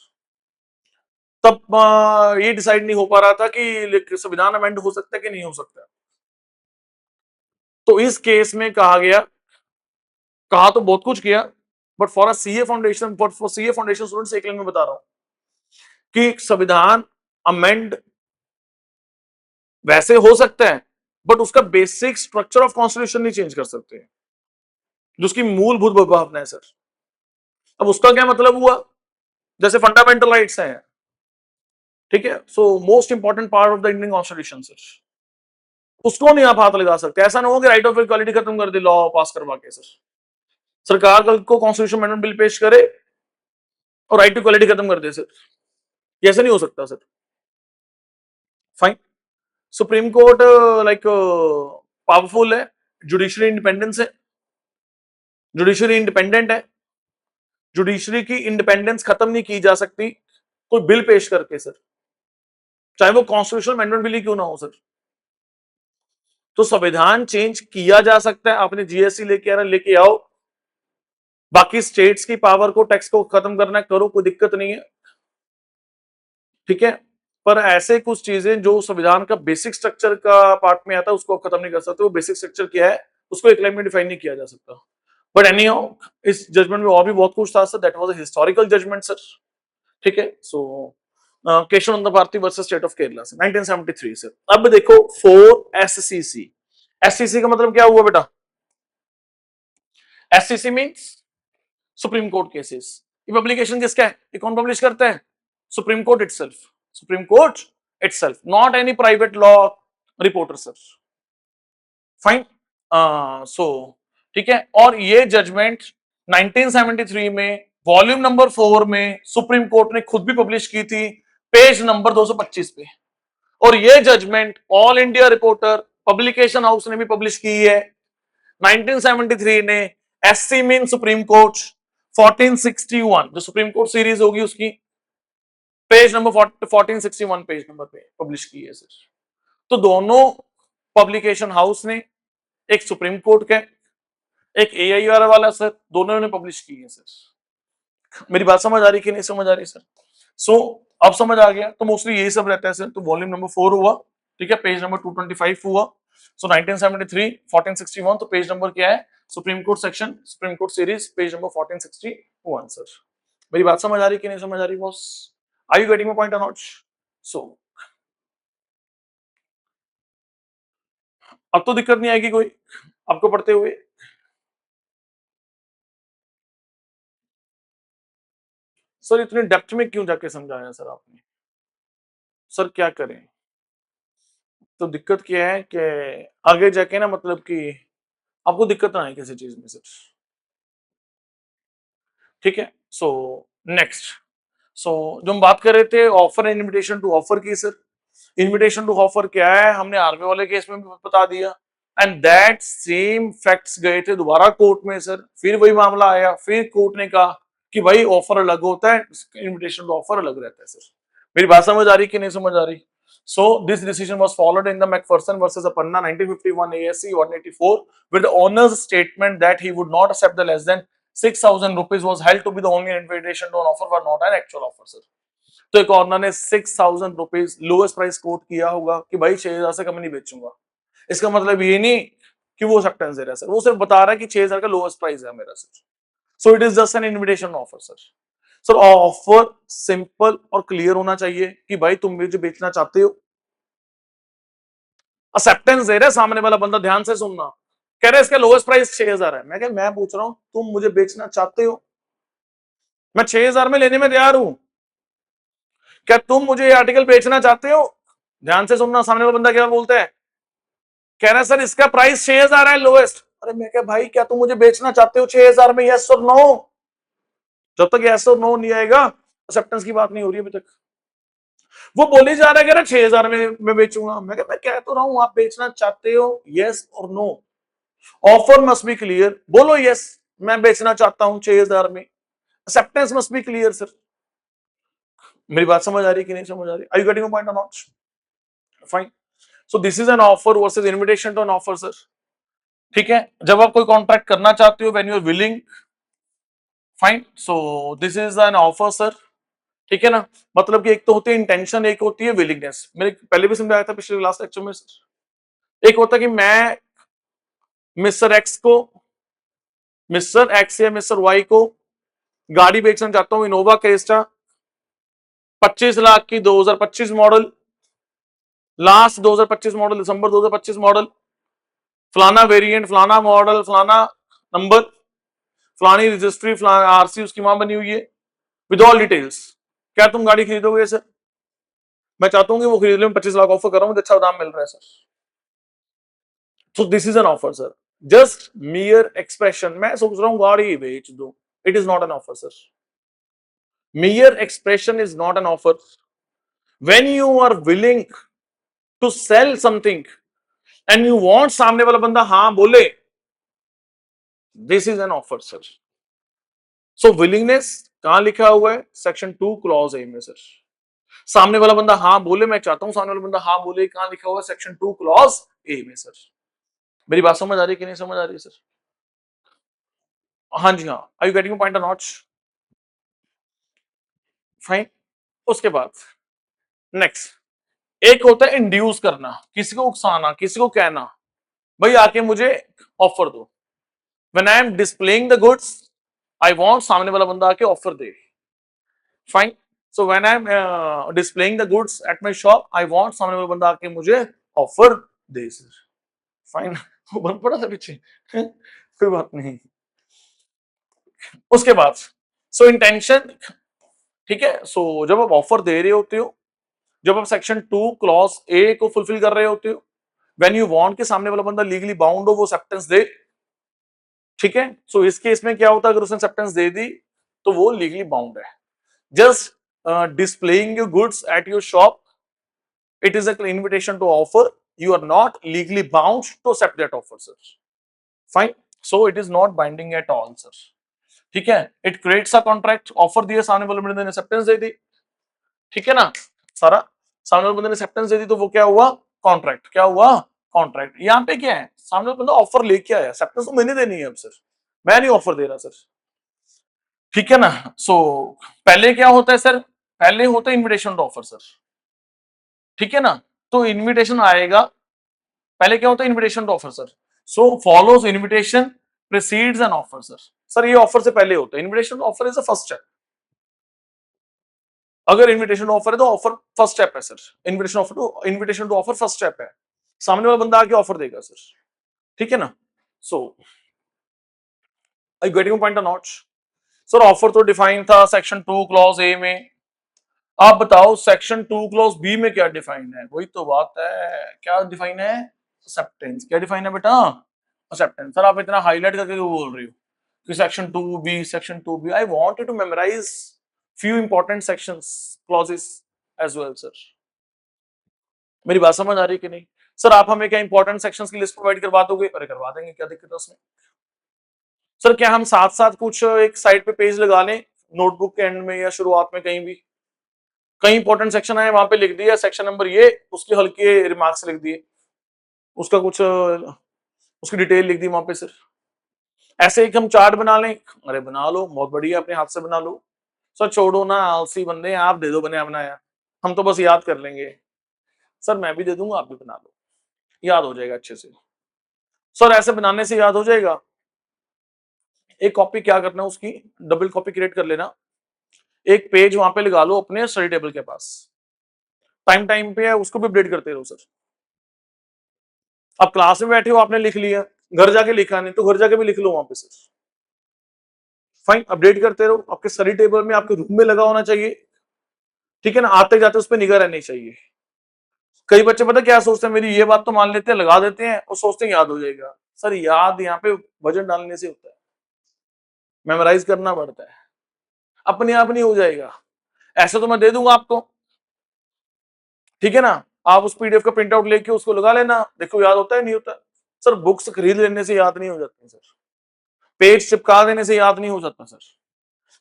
A: तब ये डिसाइड नहीं हो पा रहा था कि संविधान अमेंड हो सकता है कि नहीं हो सकता। तो इस केस में कहा गया, कहा तो बहुत कुछ किया, but for CA foundation, for CA foundation students एक लाइन में बता रहा हूं कि संविधान अमेंड वैसे हो सकता है, बट उसका बेसिक स्ट्रक्चर ऑफ कॉन्स्टिट्यूशन नहीं चेंज कर सकते, जो उसकी मूलभूत भावना है सर। अब उसका क्या मतलब हुआ? जैसे फंडामेंटल राइट्स हैं, ठीक है, so most important part of the Indian constitution sir, उसको नहीं आप हाथ लगा सकते। ऐसा ना हो कि राइट ऑफ इक्वालिटी खत्म कर दे लॉ पास करवा के सर। सरकार कल को कॉन्स्टिट्यूशन अमेंडमेंट बिल पेश करे और राइट टू इक्वालिटी खत्म कर दे सर, ऐसा नहीं हो सकता sir. Fine, supreme court like powerful है, जुडिशरी इंडिपेंडेंस है, जुडिशरी इंडिपेंडेंट है, जुडिशरी की इंडिपेंडेंस खत्म नहीं की जा सकती कोई बिल पेश करके सर, चाहे वो कॉन्स्टिट्यूशनल अमेंडमेंट बिल ही क्यों ना हो सर। तो संविधान चेंज किया जा सकता है, आपने जीएसटी लेके आ रहा, लेके आओ, बाकी स्टेट्स की पावर को, टैक्स को खत्म करना करो, कोई दिक्कत नहीं है, ठीक है। पर ऐसे कुछ चीजें जो संविधान का बेसिक स्ट्रक्चर का पार्ट में आता है उसको आप खत्म नहीं कर सकते। वो बेसिक स्ट्रक्चर क्या है उसको एक लाइन में डिफाइन नहीं किया जा सकता। बट एनी हाउ, इस जजमेंट में और भी बहुत कुछ था sir, that was a historical judgment sir, ठीक है। So Kesavananda Bharati versus state of Kerala से 1973 से। अब देखो 4 एससीसी। एससीसी का मतलब क्या हुआ बेटा? SCC means supreme court cases. ये पब्लिकेशन किसका है? ये कौन पब्लिश करता है? Supreme court itself, supreme court itself, not any private law reporter sir. Fine, so ठीक है। और ये जजमेंट 1973 में वॉल्यूम नंबर 4 में सुप्रीम कोर्ट ने खुद भी पब्लिश की थी, पेज नंबर 225 पे। और ये judgment all India reporter publication house ने भी पब्लिश की है 1973 ने। एससी मीन सुप्रीम कोर्ट 1461, जो सुप्रीम कोर्ट सीरीज होगी उसकी पेज नंबर 1461 पेज नंबर पे पब्लिश की है सर। तो दोनों पब्लिकेशन हाउस ने, एक सुप्रीम कोर्ट का, एक AIR वाला सर, दोनों ने पब्लिश की है सर। मेरी बात समझ आ रही कि नहीं समझ आ रही सर? सो अब समझ आ गया। तो मोस्टली यही सब रहता है सर। तो वॉल्यूम नंबर 4 हुआ, ठीक है, पेज नंबर 225 हुआ। सो 1973 1461, तो पेज नंबर क्या है? Supreme court section, supreme court series, page number 1461 sir. मेरी बात समझ आ रही कि नहीं समझ आ रही boss? Are you getting my point और नॉट? सो अब तो दिक्कत नहीं आएगी कोई आपको पढ़ते हुए? सर इतने डेप्थ में क्यों जाके समझाया सर आपने? सर क्या करें? तो दिक्कत क्या है कि आगे जाके ना, मतलब कि आपको दिक्कत ना आए किसी चीज में सर, ठीक है? सो नेक्स्ट, सो जो हम बात कर रहे थे offer and invitation to offer की सर। इनविटेशन टू ऑफर क्या है, हमने आर्मी वाले केस में भी बता दिया। एंड दैट सेम फैक्ट्स गए थे दोबारा कोर्ट में सर, फिर वही मामला आया, फिर कोर्ट ने कहा कि भाई ऑफर अलग होता है, इनविटेशन टू ऑफर अलग रहता है सर। मेरी बात समझ आ रही कि नहीं समझ आ रही? So this decision was followed in the McPherson versus Aparna 1951 ASC 184, with the owner's statement that he would not accept the less than 6,000 rupees was held to be the only invitation to an offer, but not an actual offer sir। तो एक honour ने 6,000 rupees lowest price quote किया होगा कि भाई 6,000 से कम नहीं बेचूंगा। इसका मतलब ये नहीं कि वो एक्सेप्टेंस दे रहा है सर, वो सिर्फ बता रहा है कि 6,000 का लोएस्ट प्राइस है मेरा sir. So it is just an invitation offer sir. Sir offer simple और क्लियर होना चाहिए कि भाई तुम मुझे बेचना चाहते हो, एक्सेप्टेंस दे रहे सामने वाला बंदा, ध्यान से सुनना। कह रहे इसका लोएस्ट प्राइस 6,000 है, मैं पूछ रहा हूं तुम मुझे बेचना चाहते हो? मैं 6,000 में लेने में तैयार हूं, क्या तुम मुझे ये आर्टिकल बेचना चाहते हो? ध्यान से सुनना, सामने वाला बंदा क्या बोलता है, कह रहा है सर इसका प्राइस 6,000 है लोएस्ट। अरे मैं क्या भाई, क्या तुम मुझे बेचना चाहते हो 6,000 में? यस और नो। जब तक यस और नो नहीं आएगा, एक्सेप्टेंस की बात नहीं हो रही अभी तक। वो बोले जा रहा है, कह रहा 6,000 में मैं बेचूंगा। मैं कह तो रहा हूं आप बेचना चाहते हो, यस और no. Offer must be clear, बोलो यस मैं बेचना चाहता हूं 6,000 में, acceptance must be clear sir. मेरी बात समझ आ रही कि नहीं समझ आ रही? Are you getting a point और not? Fine. So this is an offer versus invitation to an offer sir, ठीक है? जब आप कोई कॉन्ट्रैक्ट करना चाहते हो, when you are willing, fine, so this is an offer sir, ठीक है ना? मतलब कि एक तो होती है इंटेंशन, एक होती है विलिंगनेस। मैंने पहले भी समझाया था पिछले लास्ट लेक्चर में सर। एक होता है कि मैं मिस्टर एक्स को, मिस्टर एक्स या मिस्टर वाई को गाड़ी बेचना चाहता हूं, इनोवा क्रिस्टा 25 लाख की, 2025 मॉडल, लास्ट 2025 मॉडल, दिसंबर 2025 मॉडल, फलाना वेरिएंट, फलाना मॉडल, फलाना नंबर, फलानी रजिस्ट्री, फलाना आरसी उसकी वहां बनी हुई है, विद ऑल डिटेल्स। क्या तुम गाड़ी खरीदोगे सर? मैं चाहता हूँ कि वो खरीद ले, 25 लाख ऑफर कर रहा हूँ, मुझे अच्छा दाम मिल रहा है sir. So this is an offer sir, just mere expression, मैं सोच रहा हूँ गाड़ी बेच दो, it is not an offer sir. Mere expression is not an offer. When you are willing to sell something and you want सामने वाला बंदा हाँ बोले, this is an offer sir. So willingness कहां लिखा हुआ है? सेक्शन 2 क्लॉज ए में सर। सामने वाला बंदा हाँ बोले, मैं चाहता हूं सामने वाला बंदा हाँ बोले, कहां लिखा हुआ है? सेक्शन 2 क्लॉज ए में सर। मेरी बात समझ आ रही है कि नहीं समझ आ रही है सर? हाँ जी हाँ। आर यू गेटिंग पॉइंट और नॉट? फाइन। उसके बाद नेक्स्ट एक होता है इंड्यूस करना, किसी को उकसाना, किसी को कहना भाई आके मुझे ऑफर दो। When I am displaying the goods, I want सामने वाला बंदा आके offer they. Fine. So when I am displaying the goods at my shop, I want सामने वाला बंदा आके मुझे ऑफर दे सर। फाइन। वो बन पड़ा था पीछे कोई बात नहीं। उसके बाद सो इंटेंशन, ठीक है? सो जब आप ऑफर दे रहे होते हो, जब आप सेक्शन 2 क्लॉज ए को फुलफिल कर रहे होते हो, व्हेन यू वांट के सामने वाला बंदा लीगली बाउंड हो, वो एक्सेप्टेंस दे, ठीक है? सो इस केस में क्या होता है, अगर उसने एक्सेप्टेंस दे दी तो वो लीगली बाउंड है। Just displaying your goods at your shop, it is an invitation to offer, you are not legally bound to accept that offer sir। fine, so it is not binding at all sir, ठीक है? It creates a contract, offer दिया सामने वाले बंदे ने, acceptance दे दी, ठीक है ना? सारा सामने वाले बंदे ने एक्सेप्टेंस दे दी तो वो क्या हुआ? कॉन्ट्रैक्ट। क्या हुआ? कॉन्ट्रैक्ट। यहाँ पे क्या है, सामने बंदा ऑफर लेके आया, एक्सेप्टेंस तो मैंने देनी है अब सर, मैं नहीं ऑफर दे रहा सर, ठीक है ना। सो पहले क्या होता है सर, पहले होता है इनविटेशन टू ऑफर सर, ठीक है ना। तो इनविटेशन आएगा, पहले क्या होता है invitation to offer sir, so follows invitation precedes an offer sir. Sir ये ऑफर से पहले होता है, invitation to offer is a first step. अगर इनविटेशन ऑफर है तो ऑफर फर्स्ट स्टेप है sir, invitation to offer first step है, सामने वाला बंदा आके ऑफर देगा सर, ठीक है ना। So I getting point not sir. Offer तो डिफाइन था सेक्शन 2 क्लॉज ए में, आप बताओ सेक्शन 2 क्लॉज बी में क्या डिफाइन है, वही तो बात है, क्या डिफाइन है, एक्सेप्टेंस। क्या डिफाइन है बेटा, एक्सेप्टेंस। सर आप इतना हाईलाइट करके क्यों बोल रही हो कि section 2 B, section 2 B, I want you to memorize few important sections clauses as well sir। मेरी बात समझ आ रही है कि नहीं सर, आप हमें क्या इंपॉर्टेंट सेक्शंस की लिस्ट प्रोवाइड करवा दोगे, अरे करवा देंगे, क्या दिक्कत है उसमें सर। क्या हम साथ साथ कुछ एक साइड पे पेज लगा लें नोटबुक के एंड में या शुरुआत में, कहीं भी कहीं इंपॉर्टेंट सेक्शन है वहां पे लिख दिया सेक्शन नंबर ये, उसके हल्के रिमार्क्स लिख दिए, उसका कुछ उसकी डिटेल लिख दी वहां पे सर। ऐसे एक हम चार्ट बना लें, अरे बना लो, बहुत बढ़िया, अपने हाथ से बना लो सर, छोड़ो ना आलसी बंदे, आप दे दो बने बनाया, हम तो बस याद कर लेंगे सर। मैं भी दे दूंगा, आप भी बना लो, याद हो जाएगा अच्छे से सर, ऐसे बनाने से याद हो जाएगा। एक कॉपी क्या करना है उसकी, डबल कॉपी क्रिएट कर लेना, एक पेज वहां पे लगा लो अपने स्टडी टेबल के पास, टाइम टाइम पे है उसको भी अपडेट करते रहो सर। अब क्लास में बैठे हो आपने लिख लिया, घर जाके लिखा नहीं तो घर जाके भी लिख लो वहां पे सर, फाइन, अपडेट करते रहो, आपके स्टडी टेबल में आपके रूम में लगा होना चाहिए, ठीक है ना, आते जाते उस पर निगाह रहनी चाहिए। कई बच्चे पता क्या सोचते हैं, मेरी ये बात तो मान लेते हैं, लगा देते हैं और सोचते हैं याद हो जाएगा, सर याद यहाँ पे वजन डालने से होता है, मेमोराइज करना पड़ता है, अपने आप नहीं हो जाएगा। ऐसे तो मैं दे दूंगा आपको, ठीक है ना, आप उस पीडीएफ का प्रिंट आउट लेके उसको लगा लेना, देखो याद होता है नहीं होता सर। बुक्स खरीद लेने से याद नहीं हो जाती सर, पेज चिपका देने से याद नहीं हो जाता सर।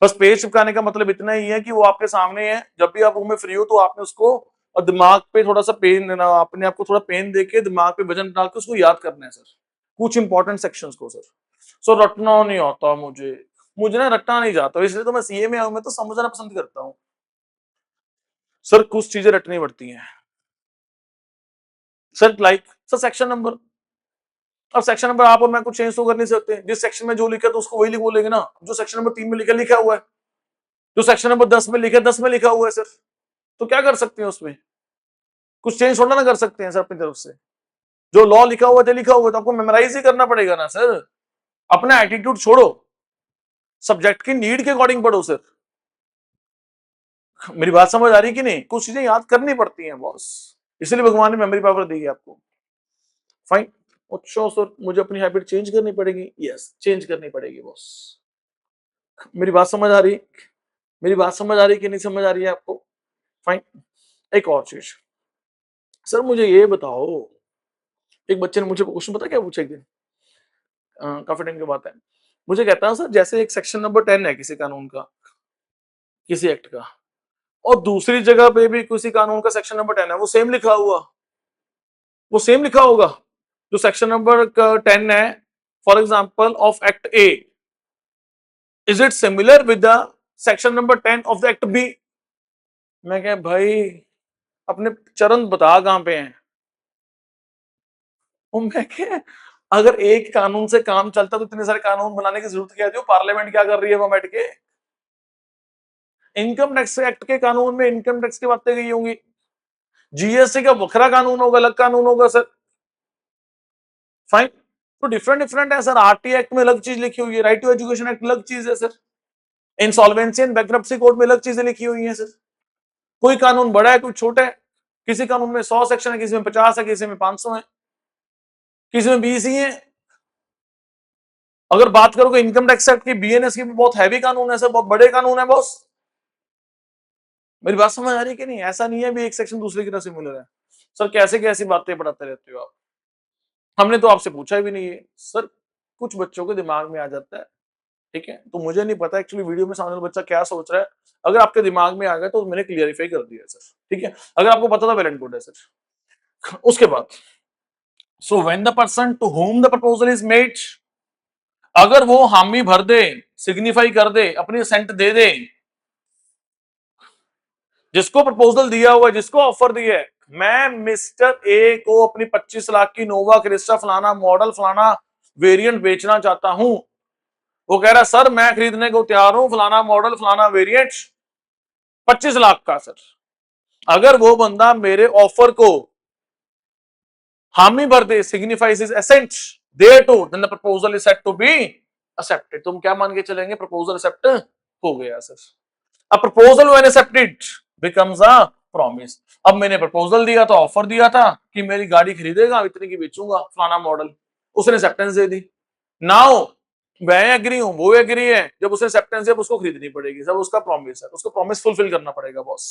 A: बस पेज चिपकाने का मतलब इतना ही है कि वो आपके सामने है, जब भी आप रूम में फ्री हो तो आपने उसको और दिमाग पे थोड़ा सा पेन देना, अपने आप को थोड़ा पेन देके दिमाग पे वजन डाल के उसको याद करना है सर, कुछ इंपॉर्टेंट सेक्शंस को सर। सो रटना नहीं आता मुझे, मुझे ना रटना नहीं जाता, इसलिए तो मैं सीए में आऊं, मैं तो समझना पसंद करता हूँ सर, कुछ चीजें रटनी पड़ती हैं sir, like sir section number. अब सेक्शन नंबर आप और मैं कुछ चेंज तो कर नहीं सकते, जिस सेक्शन में जो लिखा है तो उसको वही लिख बोलेंगे ना, जो सेक्शन नंबर 3 में लिखा लिखा हुआ है, जो सेक्शन नंबर 10 में लिखा है 10 में लिखा हुआ है सर, तो क्या कर सकते हैं उसमें, कुछ चेंज थोड़ा ना कर सकते हैं सर अपनी तरफ से। जो लॉ लिखा हुआ है लिखा हुआ है, तो आपको मेमोराइज ही करना पड़ेगा ना सर, अपना एटीट्यूड छोड़ो, सब्जेक्ट की नीड के अकॉर्डिंग पढ़ो सर। मेरी बात समझ आ रही है कि नहीं, कुछ चीजें याद करनी पड़ती हैं बॉस, इसलिए भगवान ने मेमोरी पावर दी है आपको, फाइन। अच्छा सर मुझे अपनी हैबिट चेंज करनी पड़ेगी, यस चेंज करनी पड़ेगी बॉस। मेरी बात समझ आ रही, मेरी बात समझ आ रही कि नहीं समझ आ रही है आपको, फाइन। एक और चीज सर, मुझे ये बताओ, एक बच्चे ने मुझे क्वेश्चन पता क्या पूछा एक दिन, काफी टाइम की बात है, मुझे कहता है सर जैसे एक सेक्शन नंबर 10 है किसी कानून का, किसी एक्ट का, और दूसरी जगह पे भी किसी कानून का सेक्शन नंबर 10 है, वो सेम लिखा हुआ, वो सेम लिखा होगा, जो सेक्शन नंबर 10 है for example of act A, is it similar with the section number 10 of the act B. मैं क्या भाई, अपने चरण बता कहां पे हैं, वो मैं क्या, अगर एक कानून से काम चलता तो इतने सारे कानून बनाने की जरूरत क्या थी, पार्लियामेंट क्या कर रही है वहां बैठ के, इनकम टैक्स एक्ट के कानून में इनकम टैक्स की बातें गई होंगी, जीएसटी का बखरा कानून होगा, अलग कानून होगा सर, फाइन। तो डिफरेंट डिफरेंट है सर, आरटी एक्ट में अलग चीज लिखी हुई है, राइट टू एजुकेशन एक्ट अलग चीज है sir, insolvency and bankruptcy code में अलग चीजें लिखी हुई हैं सर, कोई कानून बड़ा है कोई छोटा है, किसी कानून में 100 सेक्शन है, किसी में 50 है, किसी में 500 है, किसी में 20 ही है। अगर बात करोगे इनकम टैक्स एक्ट की, बीएनएस की बहुत हैवी कानून है सर, बहुत बड़े कानून है बॉस। मेरी बात समझ आ रही है कि नहीं, ऐसा नहीं है भी एक सेक्शन दूसरे की तरह सिमिलर है सर, कैसे कैसी बातें पढ़ाते रहते हो आप, हमने तो आपसे पूछा भी नहीं है सर, कुछ बच्चों के दिमाग में आ जाता है, ठीक है, तो मुझे नहीं पता एक्चुअली वीडियो में सामने वाला बच्चा क्या सोच रहा है, अगर आपके दिमाग में आ गया तो मैंने क्लियरिफाई कर दिया सर, ठीक है, अगर आपको पता था वेल एंड गुड है सर। उसके बाद so when the person to whom the proposal is made, अगर वो हामी भर दे, सिग्निफाई कर दे, अपनी असेंट दे दे, जिसको प्रपोजल दिया हुआ है, जिसको ऑफर दिया है, मैं मिस्टर ए को अपनी 25 लाख की नोवा क्रिस्टा फलाना मॉडल फलाना वेरिएंट बेचना चाहता हूं, वो कह रहा है सर मैं खरीदने को तैयार हूं फलाना मॉडल फलाना वेरिएंट 25 लाख का। सर अगर वो बंदा मेरे ऑफर को हामी भर दे, signifies his assent thereto, then the proposal is said to be accepted. तुम क्या मान के चलेंगे? प्रपोजल एक्सेप्ट हो गया सर। अब proposal when accepted becomes a promise. अब मैंने प्रपोजल दिया था, ऑफर दिया था कि मेरी गाड़ी खरीदेगा, इतने की बेचूंगा फलाना मॉडल, उसने एक्सेप्टेंस दे दी। नाउ मैं एग्री हूं, वो एग्री है, जब उसने एक्सेप्टेंस दिया उसको खरीदनी पड़ेगी, सब उसका प्रॉमिस है, उसको प्रॉमिस फुलफिल करना पड़ेगा बॉस।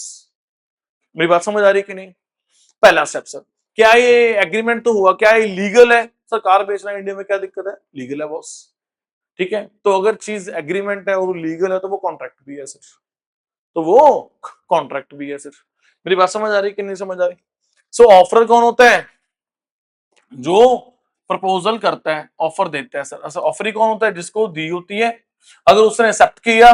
A: मेरी बात समझ आ रही कि नहीं? पहला स्टेप सर, क्या ये एग्रीमेंट तो हुआ, क्या ये लीगल है? सर कार बेचना इंडिया में क्या दिक्कत है? लीगल है बॉस। ठीक है, तो अगर चीज एग्रीमेंट है और लीगल है तो वो कॉन्ट्रैक्ट भी है सर, तो वो कॉन्ट्रैक्ट भी है सर। मेरी बात समझ आ रही कि नहीं समझ आ रही? सो ऑफर कौन होता है? जो प्रपोजल करता है, ऑफर देता है सर। ऑफर ही कौन होता है? जिसको दी होती है, अगर उसने एक्सेप्ट किया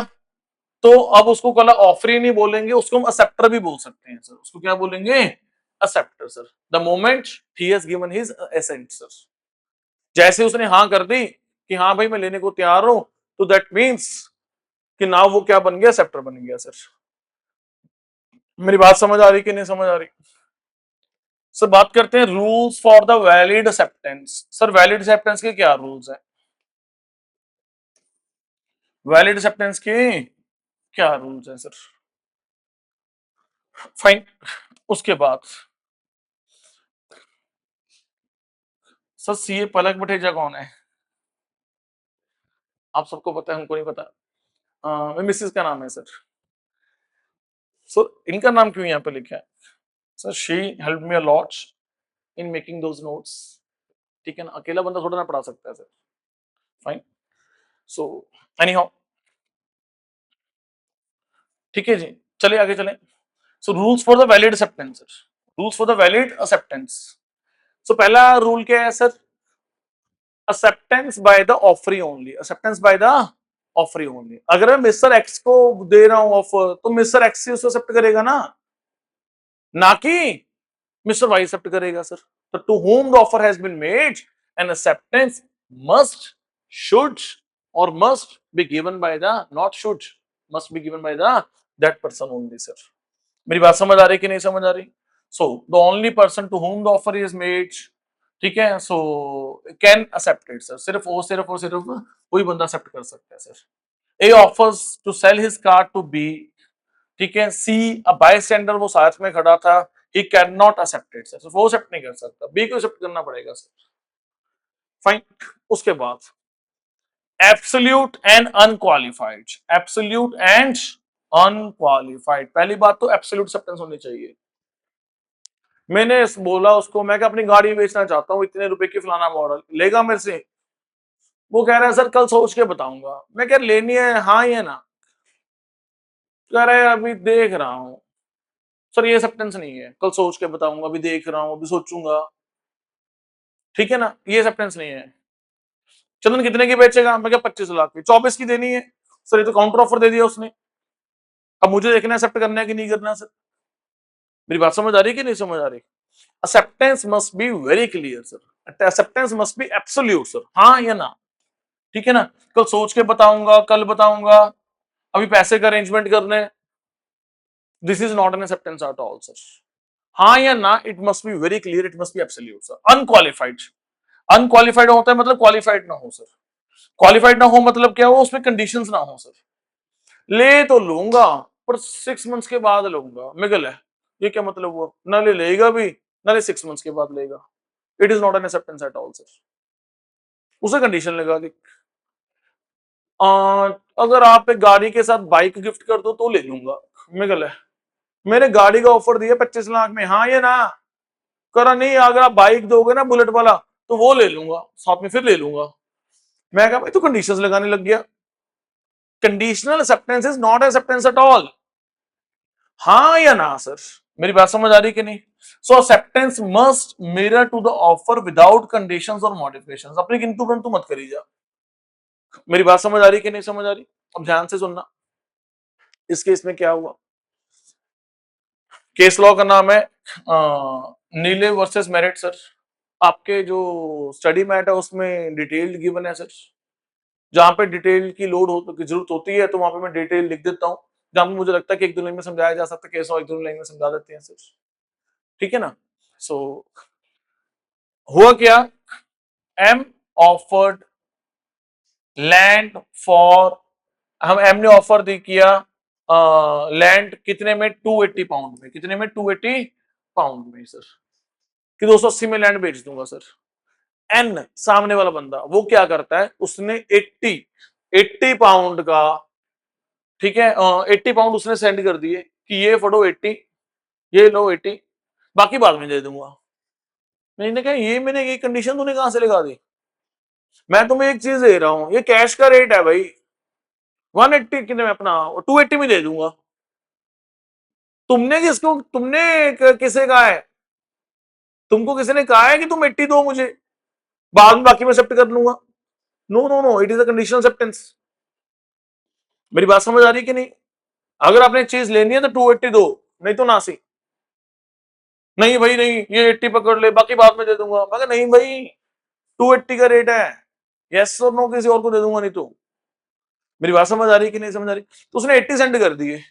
A: तो अब उसको कल ऑफर ही नहीं बोलेंगे, उसको हम एक्सेप्टर भी बोल सकते हैं सर। उसको क्या बोलेंगे? Acceptor sir. The moment he has given his assent sir, जैसे उसने हाँ कर दी कि हाँ भाई मैं लेने को तैयार हूं, तो दैट मीन्स कि नाउ वो क्या बन गया? एक्सेप्टर बन गया सर। मेरी बात समझ आ रही कि नहीं समझ आ रही? सर बात करते हैं rules for the valid acceptance. Sir valid acceptance के क्या रूल्स हैं? वैलिड एक्सेप्टेंस के क्या रूल्स हैं सर? फाइन। उसके बाद सर सीए पलक बठेजा कौन है? आप सबको पता है, हमको नहीं पता। मिसेस का नाम है सर। सर इनका नाम क्यों यहाँ पे लिखा है? Sir she help me a lot in making those notes. ठीक है ना, अकेला बंदा थोड़ा ना पढ़ा सकता है sir. Fine. So anyhow, ठीक है जी, चलिए आगे चलें। So rules for the valid acceptance sir, rules for the valid acceptance. सो पहला रूल क्या है sir? Acceptance by the offeree only. Acceptance by the offeree only. अगर मैं मिस्टर एक्स को दे रहा हूं ऑफर, तो मिस्टर एक्स ही उसको एक्सेप्ट करेगा ना कि मिस्टर वाई एक्सेप्ट करेगा सर। तो to whom the offer has been made an acceptance must, should or must be given by the, not should, must be given by the that person only sir. मेरी बात समझ आ रही कि नहीं समझ आ रही? So the only person to whom the offer is made, ठीक है, so can accept it sir. सिर्फ और सिर्फ वही बंदा एक्सेप्ट कर सकता है sir. A offers to sell his car to B, ठीक है, सी अ बाय स्टैंडर, वो साथ में खड़ा था, he can not accept it sir, वो एक्सेप्ट नहीं कर सकता, बी को एक्सेप्ट करना पड़ेगा सर। फाइन। उसके बाद absolute and unqualified. Absolute and unqualified, पहली बात तो एब्सोल्यूट एक्सेप्टेंस होनी चाहिए। मैंने बोला उसको, मैं अपनी गाड़ी बेचना चाहता हूँ, इतने रुपए की फलाना मॉडल, लेगा मेरे से? वो कह रहा है सर कल सोच के बताऊंगा। मैं कह लेनी है हाँ या ना? कह रहा है अभी देख रहा हूँ। सर ये एक्सेप्टेंस नहीं है, कल सोच के बताऊंगा, अभी देख रहा हूँ, अभी सोचूंगा। ठीक है ना, ये एक्सेप्टेंस नहीं है। चंदन कितने की बेचेगा? मैं क्या 25 लाख की, 24 की देनी है सर, ये तो काउंटर ऑफर दे दिया उसने। अब मुझे देखना एक्सेप्ट करना है कि नहीं करना सर। मेरी बात समझ आ रही है कि नहीं समझ आ रही? Acceptance must be very clear sir, acceptance must B absolute sir, हाँ या ना। ठीक है ना, कल सोच के बताऊंगा, कल बताऊंगा, अभी पैसे का अरेंजमेंट करने, this is not an acceptance at all sir. हाँ या ना, it must be very clear, it must B absolute sir. Unqualified, unqualified होता है मतलब क्वालिफाइड ना हो सर। क्वालिफाइड ना हो मतलब क्या हो? उसमें कंडीशंस ना हो सर। ले तो लूंगा पर 6 मंथ्स के बाद लूंगा, मिगल है, ये क्या मतलब हुआ? ना ले लेगा भी, ना ले 6 मंथ्स के बाद लेगा। It is not an acceptance at all sir. उसे कंडीशन लगा दी। अगर आप एक गाड़ी के साथ बाइक गिफ्ट कर दो तो ले लूंगा, मिगल है। मैंने गाड़ी का ऑफर दिया 25 लाख में, हाँ या ना? करा नहीं, अगर आप बाइक दोगे ना बुलेट वाला तो वो ले लूंगा, साथ में फिर ले लूंगा। मैं कहा भाई तू कंडीशंस लगाने लग गया। Conditional acceptance is not acceptance at all, हाँ या ना सर? मेरी बात समझ आ रही कि नहीं? So acceptance must mirror to the offer without conditions or modifications. अपनी किंतु परंतु मत करी जा। मेरी बात समझ आ रही कि नहीं समझ आ रही? अब ध्यान से सुनना। इस केस में क्या हुआ, केस लॉ का नाम है नीले वर्सेस मेरिट सर। आपके जो स्टडी मैट है उसमें डिटेल्ड गिवन है सर। जहां पे डिटेल की लोड की जरूरत होती है तो वहां पे मैं डिटेल लिख देता हूँ। जहां पे मुझे लगता है कि एक दो लाइन में समझाया जा सकता है, केस लॉ एक दो लाइन में समझा देते हैं सर। ठीक है ना? सो हुआ क्या, एम ऑफर्ड लैंड फॉर, हम एम ने ऑफर दी किया लैंड कितने में, 280 पाउंड में। कितने में? 280 पाउंड में सर। कि 280 में लैंड बेच दूंगा सर। एन सामने वाला बंदा वो क्या करता है, उसने 80 पाउंड का, ठीक है, 80 पाउंड उसने सेंड कर दिए कि ये फड़ो 80, ये लो 80, बाकी बाद में दे दूंगा। मैंने कहा ये मैंने ये कंडीशन तूने कहां से लगा दी? मैं तुम्हें एक चीज दे रहा हूं, ये कैश का रेट है भाई, 180 कितने में अपना 280 में दे दूंगा। तुमने किसे कहा है, तुमको किसी ने कहा है कि तुम 80 दो मुझे, बाद में बाकी में एक्सेप्ट कर लूंगा? No no no, it is a conditional acceptance. मेरी बात समझ आ रही कि नहीं? अगर आपने चीज लेनी है तो 280 दो, नहीं तो नासी। नहीं भाई नहीं, ये 80 पकड़ ले, बाकी बाद में दे दूंगा। मैं नहीं भाई, 280 का रेट है, यस और नो किसी और को दे दूंगा नहीं तो। मेरी बात समझ आ रही कि नहीं समझ आ रही? तो उसने 80 सेंड कर दिए,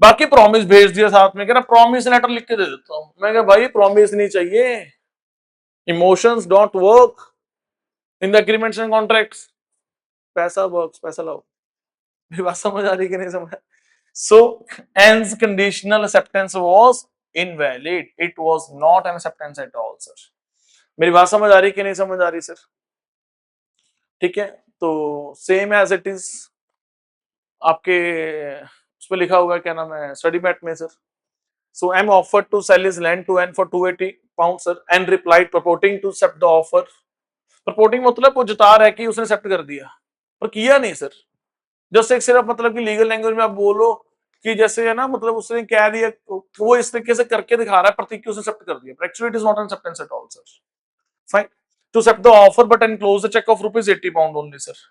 A: बाकी प्रॉमिस भेज दिया साथ में, कह रहा प्रॉमिस लेटर लिख के दे देता हूं। मैं कहा भाई प्रॉमिस नहीं चाहिए, emotions don't work in the agreements and contracts, पैसा वर्क्स, पैसा लाओ। मेरी बात समझ आ रही कि नहीं समझ? So hence conditional acceptance was invalid, it was not an acceptance at all sir. मेरी बात समझ आ रही कि नहीं समझ आ रही सर? ठीक है, तो सेम एज इट इज आपके उस पर लिखा हुआ है, क्या नाम है, स्टडी मैट में sir. So M offered to sell his land to N for 280 pound sir, and replied purporting to accept the offer. Purporting मतलब वो जता रहा है कि उसने एक्सेप्ट कर दिया, पर किया नहीं सर। जस्ट एक सिर्फ मतलब कि लीगल लैंग्वेज में आप बोलो कि जैसे है ना, मतलब उसने कह दिया, वो इस तरीके से करके दिखा रहा है प्रतीक की उसने एक्सेप्ट कर दिया, actually it is not an acceptance at all sir. Fine, to accept the offer but enclose the cheque of ₹80 only sir.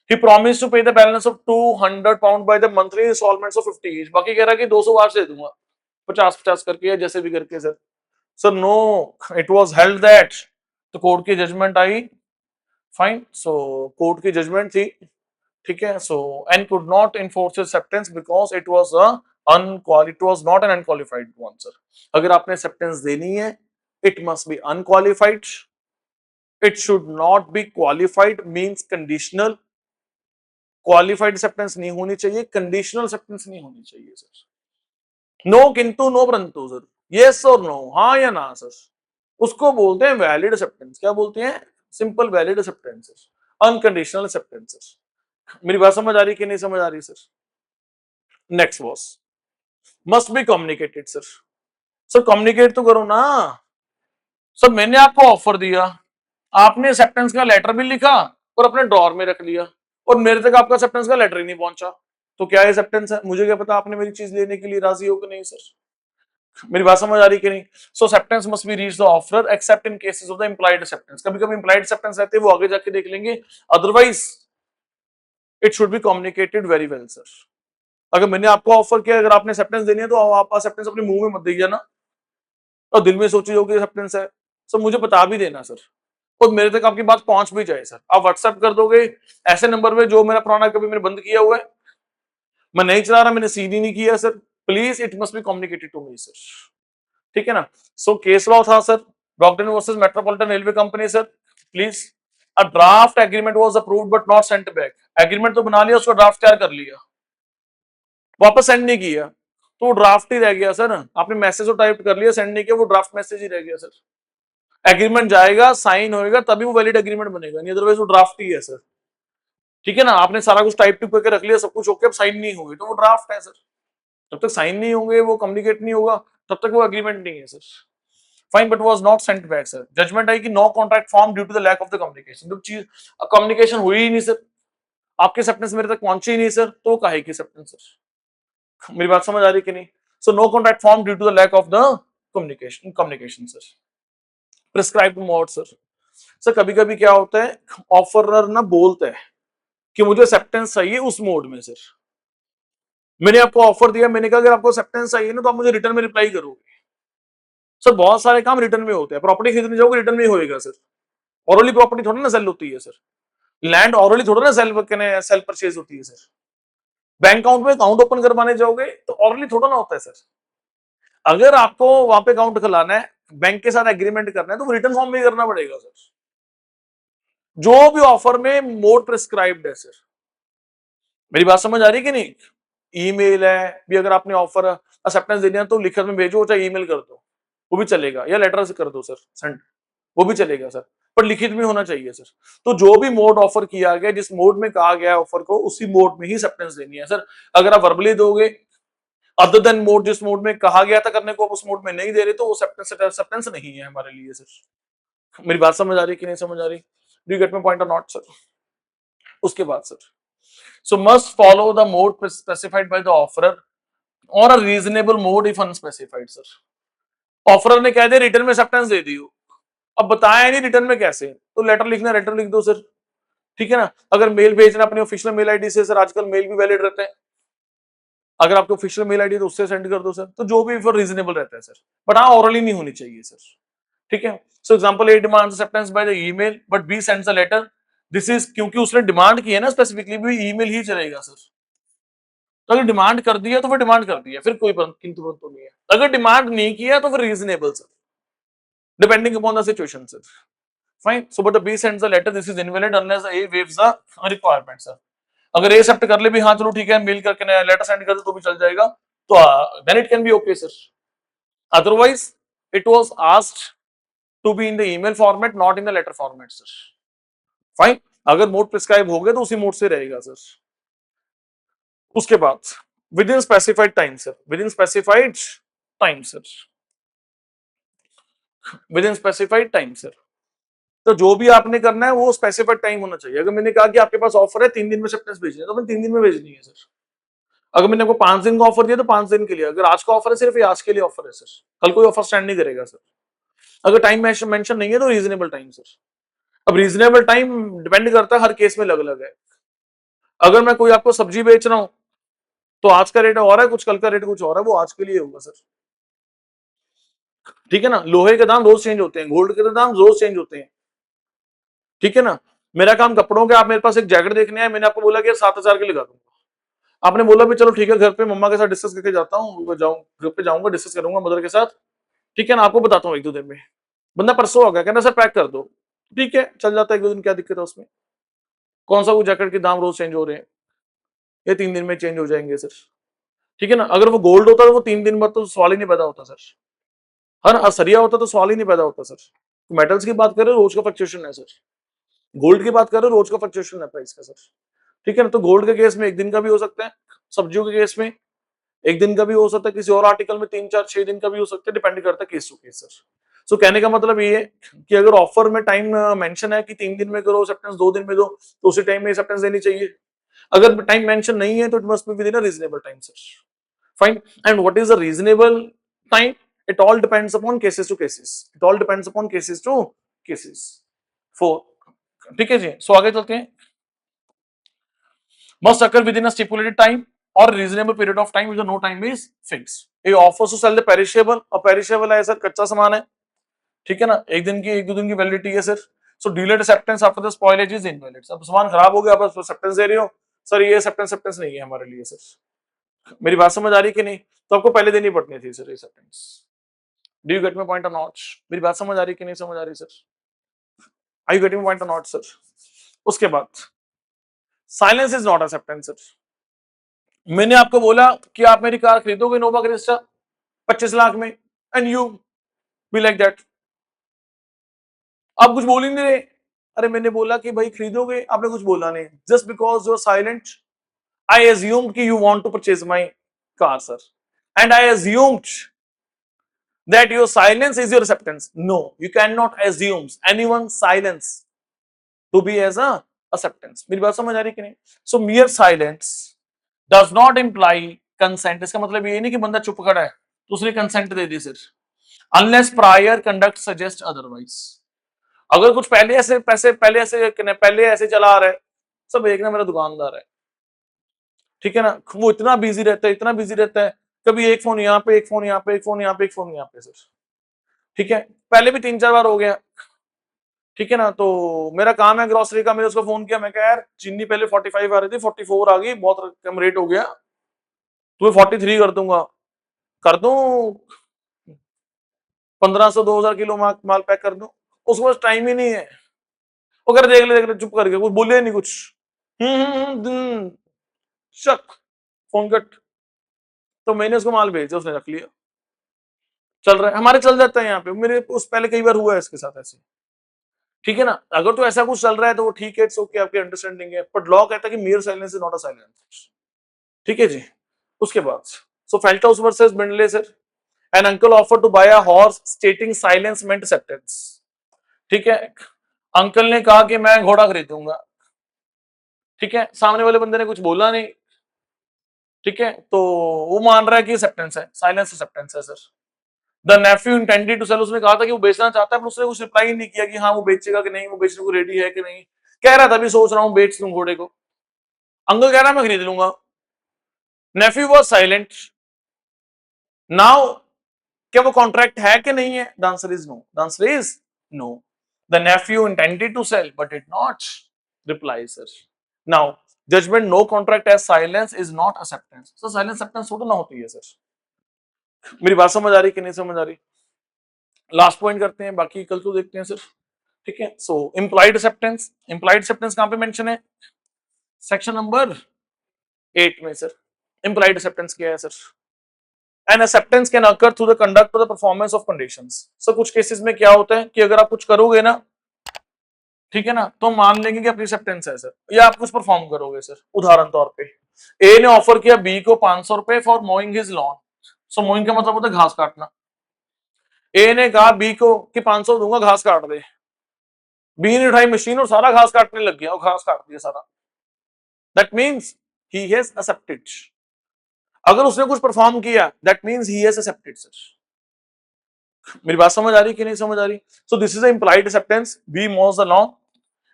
A: He promised to pay the balance of 200 pound by the monthly installments of 50 each। बाकी कह रहा कि 200 बार से दे दूंगा, 50-50 करके या जैसे भी करके sir. Sir no, it was held that, तो कोर्ट की जजमेंट आई। फाइन, सो कोर्ट की जजमेंट थी, ठीक है। So and could not enforce acceptance because it was it was not an unqualified one sir. अगर आपने एक्सेप्टेंस देनी है, it must be unqualified, it should not be qualified means conditional. Qualified acceptance नहीं होनी चाहिए, कंडीशनल एक्सेप्टेंस नहीं होनी चाहिए सर। नो किंतु नो परंतु सर, यस और नो, हाँ या ना सर, उसको बोलते हैं वैलिड एक्सेप्टेंस। क्या बोलते हैं? Simple valid acceptance, unconditional acceptance. मेरी बात समझ आ रही कि नहीं समझ आ रही sir? Next was must be communicated sir. Sir communicate तो करो ना सर। मैंने आपको ऑफर दिया, आपने एक्सेप्टेंस का लेटर भी लिखा और अपने ड्रॉर में रख लिया, और मेरे तक आपका एक्सेप्टेंस का लेटर ही नहीं पहुंचा, तो क्या एक्सेप्टेंस है? मुझे क्या पता आपने मेरी चीज लेने के लिए राजी हो कि नहीं सर। मेरी बात समझ आ रही कि नहीं? So acceptance must be reach the offeror except in cases of the implied acceptance. कभी कभी इंप्लाइड एक्सेप्टेंस रहते हैं, वो आगे जाके देख लेंगे, otherwise it should be communicated very well sir. अगर मैंने आपको ऑफर किया, अगर आपने एक्सेप्टेंस देनी है तो आप एक्सेप्टेंस अपने मुंह में मत दीजिए ना, और दिल में सोची होगी एक्सेप्टेंस है। सर मुझे बता भी देना सर, और मेरे तक आपकी बात पहुंच भी जाए सर। आप व्हाट्सएप कर दोगे ऐसे नंबर पे जो मेरा पुराना कभी मैंने बंद किया हुआ है, मैं नहीं चला रहा, मैंने सीन ही नहीं किया sir. Please it must be communicated to me sir. ठीक है ना? सो केस लॉ था sir, Brogden versus metropolitan railway company sir. Please, a draft agreement was approved but not sent back. Agreement तो बना लिया, उसका ड्राफ्ट तैयार कर लिया, वापस सेंड नहीं किया, तो वो ड्राफ्ट ही रह गया सर। आपने मैसेज तो टाइप कर लिया, सेंड नहीं किया, वो ड्राफ्ट मैसेज ही रह गया सर। एग्रीमेंट जाएगा, साइन होएगा, तभी वो वैलिड एग्रीमेंट बनेगा, नहीं अदरवाइज वो ड्राफ्ट ही है सर। ठीक है ना? आपने सारा कुछ टाइप टू करके रख लिया, सब कुछ ओके, अब साइन नहीं होंगे तो वो ड्राफ्ट है सर। जब तक साइन नहीं होंगे, वो कम्युनिकेट नहीं होगा, तब तक वो एग्रीमेंट नहीं है sir. Fine, but was not sent back sir. Judgment आई कि no contract form due to the lack of the communication. जब चीज कम्युनिकेशन हुई ही नहीं सर, आपके एक्सेप्टेंस मेरे तक पहुंची ही नहीं सर, तो काहे की एक्सेप्टेंस सर? मेरी बात समझ आ रही कि नहीं? So no contract form due to the lack of the communication sir, prescribed mode sir. Sir कभी कभी क्या होता है, ऑफरर ना बोलता है कि मुझे एक्सेप्टेंस चाहिए उस मोड में सर। मैंने आपको ऑफर दिया, मैंने कहा अगर आपको एक्सेप्टेंस चाहिए ना तो आप मुझे रिटर्न में रिप्लाई करोगे। सर बहुत सारे काम रिटर्न में होते हैं, प्रॉपर्टी खरीदने जाओगे रिटर्न में ही होएगा सर। ऑरली प्रॉपर्टी थोड़ा ना सेल होती है सर, लैंड ऑरली थोड़ा ना सेल परचेज होती है सर। बैंक अकाउंट में अकाउंट ओपन करवाने जाओगे तो ऑरली थोड़ा ना होता है सर। अगर आपको वहां पे अकाउंट खुलाना है, बैंक के साथ एग्रीमेंट करना है, तो वो रिटर्न फॉर्म में करना पड़ेगा सर। जो भी ऑफर में मोड प्रिस्क्राइब्ड है सर। मेरी बात समझ आ रही है कि नहीं? ईमेल है भी, अगर आपने ऑफर एक्सेप्टेंस देनी है तो लिखत में भेजो, चाहे ईमेल कर दो वो भी चलेगा, या लेटर से कर दो सर सेंड, वो भी चलेगा सर, पर लिखित में होना चाहिए सर। तो जो भी मोड ऑफर किया गया, जिस मोड में कहा गया ऑफर को, उसी मोड में ही एक्सेप्टेंस देनी है सर। अगर आप वर्बली दोगे अदर देन मोड, जिस मोड में कहा गया था करने को, आप उस मोड में नहीं दे रहे, तो वो एक्सेप्टेंस नहीं है हमारे लिए सर। मेरी बात समझ आ रही कि नहीं समझ आ रही? Do you get my point और नॉट सर? उसके बाद sir, so must follow the mode specified by the offerer or a reasonable mode if unspecified sir। Offeror ने कह दिया रिटर्न में एक्सेप्टेंस दे दी, अब बताया नहीं रिटर्न में कैसे, तो लेटर लिखना लेटर लिख दो सर, ठीक है ना। अगर मेल भेजना अपनी ऑफिशियल मेल आईडी से सर, आजकल मेल भी वैलिड रहते हैं, अगर आपकी ऑफिशियल मेल आईडी तो उससे सेंड कर दो सर, तो जो भी फिर रीजनेबल रहता है सर, बट हाँ ऑरली नहीं होनी चाहिए सर, ठीक है। So example A demands acceptance by the email but B sends a letter, this is क्योंकि उसने डिमांड की है ना स्पेसिफिकली, भी ईमेल ही चलेगा सर। तो अगर डिमांड कर दिया तो फिर डिमांड कर दिया, फिर कोई किंतु परंतु नहीं है। अगर डिमांड नहीं किया तो फिर reasonable sir, depending upon the situation sir. Fine, so but the B sends the letter, this is invalid unless A waives the requirement sir. अगर ए एक्सेप्ट कर ले भी, हाँ चलो ठीक है, मेल करके लेटर सेंड कर दो तो भी चल जाएगा, तो then it can be okay sir. Otherwise it was asked to be in the email format, not in the letter format sir. Fine, अगर मोड प्रिस्क्राइब हो गया तो उसी मोड से रहेगा सर। उसके बाद with in specified time sir, with in specified time sir, with in specified time sir. तो जो भी आपने करना है वो स्पेसिफाइड टाइम होना चाहिए। अगर मैंने कहा कि आपके पास ऑफर है 3 दिन में एक्सेप्टेंस भेजनी है, तो मैंने 3 दिन में भेजनी है सर। अगर मैंने आपको 5 दिन का ऑफर दिया तो 5 दिन के लिए, अगर आज का ऑफर है सिर्फ ये आज के लिए ऑफर है सर, कल कोई ऑफर स्टैंड नहीं करेगा सर। अगर टाइम मेंशन नहीं है तो रीजनेबल टाइम सर। अब रीजनेबल टाइम डिपेंड करता है, हर केस में अलग अलग है। अगर मैं कोई आपको सब्जी बेच रहा हूं तो आज का रेट और है कुछ, कल का रेट कुछ और है, वो आज के लिए होगा सर, ठीक है ना। लोहे के दाम रोज चेंज होते हैं, गोल्ड के दाम रोज चेंज होते हैं, ठीक है ना। मेरा काम कपड़ों के, आप मेरे पास एक जैकेट देखने आए, मैंने आपको बोला कि 7,000 के लगा दूंगा, आपने बोला भी चलो ठीक है, घर पे मम्मा के साथ डिस्कस करके जाता हूँ, घर पे जाऊंगा डिस्कस करूंगा मदर के साथ, ठीक है ना, आपको बताता हूँ 1-2 दिन में। बंदा परसों आ गया, कहना सर पैक कर दो, ठीक है चल जाता है 1-2 दिन, क्या दिक्कत है उसमें? कौन सा वो जैकेट के दाम रोज चेंज हो रहे हैं, ये 3 दिन में चेंज हो जाएंगे सर, ठीक है ना। अगर वो गोल्ड होता तो वो 3 दिन बाद तो सवाल ही नहीं पैदा होता सर, हर असरिया होता तो सवाल ही नहीं पैदा होता सर। मेटल्स की बात करें रोज का फ्लक्चुएशन है सर, गोल्ड की बात करें रोज का फ्लक्चुएशन है प्राइस का सर, ठीक है ना। तो गोल्ड के केस में 1 दिन का भी हो सकता है, सब्जियों के केस में 1 दिन का भी हो सकता है, किसी और आर्टिकल में 3-4-6 दिन का भी हो सकता है, डिपेंड करता है केस टू केस सर। सो कहने का मतलब ये है कि अगर ऑफर में टाइम मेंशन है कि 3 दिन में करो एक्सेप्टेंस, 2 दिन में दो, तो उसी टाइम में एक्सेप्टेंस देनी चाहिए। अगर टाइम मेंशन नहीं है तो it must be within a reasonable time sir. Fine, and what is a reasonable time? It all depends upon cases to cases, it all depends upon cases to cases. 4, ठीक है जी। सो आगे चलते हैं। Must occur within a stipulated time or reasonable period of time if no time is fixed. It offers to sell the perishable, और perishable है sir, कच्चा सामान है, ठीक है ना, 1 दिन की 1-2 दिन की वैलिडिटी है sir. So delayed acceptance after the spoilage is invalid. अब सामान खराब हो गया, आप एक्सेप्टेंस दे रहे हो सर, ये एक्सेप्टेंस नहीं है हमारे लिए सर। मेरी बात समझ आ रही कि नहीं? तो आपको पहले देनी पड़नी थी sir acceptance. Do you get my point और नॉट? मेरी बात समझ आ रही कि नहीं समझ आ रही sir? Are you getting my point और नॉट सर? उसके बाद silence is not acceptance sir. मैंने आपको बोला कि आप मेरी कार खरीदोगे नोवा क्रिस्टा 25 लाख में, and you be like that, आप कुछ बोल ही नहीं रहे। अरे मैंने बोला कि भाई खरीदोगे, आपने कुछ बोला नहीं, just because you are silent I assumed कि you want to purchase my car sir, and I assumed that your silence is your acceptance. No, you cannot assume anyone's silence to be as a acceptance. मेरी बात समझ आ रही कि नहीं? So mere silence does not imply consent. इसका मतलब ये नहीं कि बंदा चुप खड़ा है तो उसने कंसेंट दे दी sir. Unless prior conduct suggest otherwise. अगर कुछ पहले ऐसे पैसे पहले ऐसे चला रहा है, सब एक ना मेरा दुकानदार है, ठीक है ना, वो इतना बिजी रहता है, इतना बिजी रहता है, कभी एक फोन यहाँ पे, एक फोन यहाँ पे, एक फोन यहाँ पे, एक फोन यहाँ पे सर, ठीक है, पहले भी 3-4 बार हो गया, ठीक है ना। तो मेरा काम है ग्रोसरी का, मैंने उसको फोन किया, मैं कहा यार चीनी पहले 45 आ रही थी, 44 आ गई, बहुत कम रेट हो गया, तुम्हें 43 कर दूंगा, कर दूं 1500-2000 किलो माल पैक कर दूं, उसके पास टाइम ही नहीं है। वो कर देख ले चुप करके, कुछ बोले नहीं कुछ, शक, फोन कट। तो मैंने उसको माल भेजा, उसने रख लिया, चल रहा है, हमारे चल जाता है यहाँ पे, मेरे उस पहले कई बार हुआ है इसके साथ ऐसे, ठीक है ना। अगर तो ऐसा कुछ चल रहा है तो वो ठीक है, इट्स ओके, आपकी अंडरस्टैंडिंग है, बट लॉ कहता है कि mere silence is not a silence, ठीक है जी। उसके बाद so Felthouse versus Bindley sir, an uncle offer to buy a horse stating silence meant acceptance, ठीक है, अंकल ने कहा कि मैं घोड़ा खरीदूंगा, ठीक है, सामने वाले बंदे ने कुछ बोला नहीं, ठीक है, तो वो मान रहा है कि एक्सेप्टेंस है, साइलेंस एक्सेप्टेंस है sir. The nephew intended to sell, उसने कहा था कि वो बेचना चाहता है, पर उसने कुछ रिप्लाई नहीं किया कि हाँ वो बेचेगा कि नहीं, वो बेचने को रेडी है कि नहीं, कह रहा था अभी सोच रहा हूँ बेच लूं घोड़े को, अंकल कह रहा है मैं खरीद लूंगा, नेफ्यू वॉज साइलेंट। नाउ क्या वो कॉन्ट्रैक्ट है कि नहीं है, the answer is no, the answer is no. The nephew intended to sell but did not reply sir. Now judgment no contract as silence is not acceptance, sir silence acceptance थोड़ा ना होती है sir. मेरी बात समझ आ रही कि नहीं समझ आ रही? लास्ट पॉइंट करते हैं, बाकी कल को देखते हैं सर, ठीक है। सो इम्प्लाइड एक्सेप्टेंस, इम्प्लाइड एक्सेप्टेंस कहां पे मेंशन है, सेक्शन नंबर 8 में सर। इम्प्लाइड एक्सेप्टेंस क्या है sir? An acceptance can occur through the conduct or the performance of conditions. Sir कुछ केसेस में क्या होता है कि अगर आप कुछ करोगे ना, ठीक है ना, तो मान लेंगे कि आपकी एक्सेप्टेंस है सर, या आप कुछ परफॉर्म करोगे सर। उदाहरण तौर पे ए ने ऑफर किया बी को 500 रुपए for moving his lawn. So moving का मतलब होता है घास काटना। ए ने कहा बी को कि 500 दूंगा, घास काट दे। बी ने उठाई मशीन और सारा घास काटने लग गया और घास काट दिया सारा। That means he has accepted. अगर उसने कुछ परफॉर्म किया that means he has accepted sir. मेरी बात समझ आ रही कि नहीं समझ आ रही? So this is implied acceptance, because the law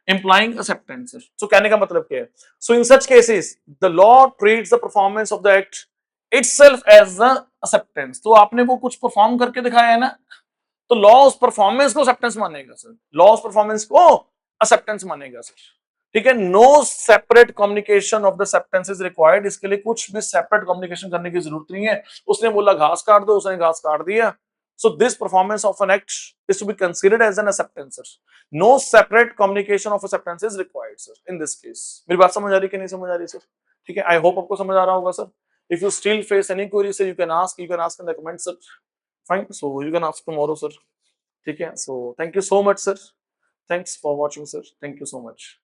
A: implying acceptance। So कहने का मतलब क्या है? So in such cases the law treats the performance of the act itself as the acceptance। तो आपने वो कुछ परफॉर्म करके दिखाया है ना, तो लॉ उस परफॉर्मेंस को एक्सेप्टेंस मानेगा सर, लॉ उस परफॉर्मेंस को एक्सेप्टेंस मानेगा सर, ठीक है। No separate communication of the acceptance is required, इसके लिए कुछ भी सेपरेट कम्युनिकेशन करने की जरूरत नहीं है। उसने बोला घास काट दो, उसने घास काट दिया। So this performance of an act is to be considered as an acceptance sir. No separate communication of acceptance is required sir in this case। मेरी बात समझ आ रही कि नहीं समझ आ रही सर? ठीक है, आई होप आपको समझ आ रहा होगा sir. If you still face any query sir, you can ask in the comments sir। Fine, so you can ask tomorrow sir। ठीक है, so thank you so much sir, thanks for watching sir, thank you so much।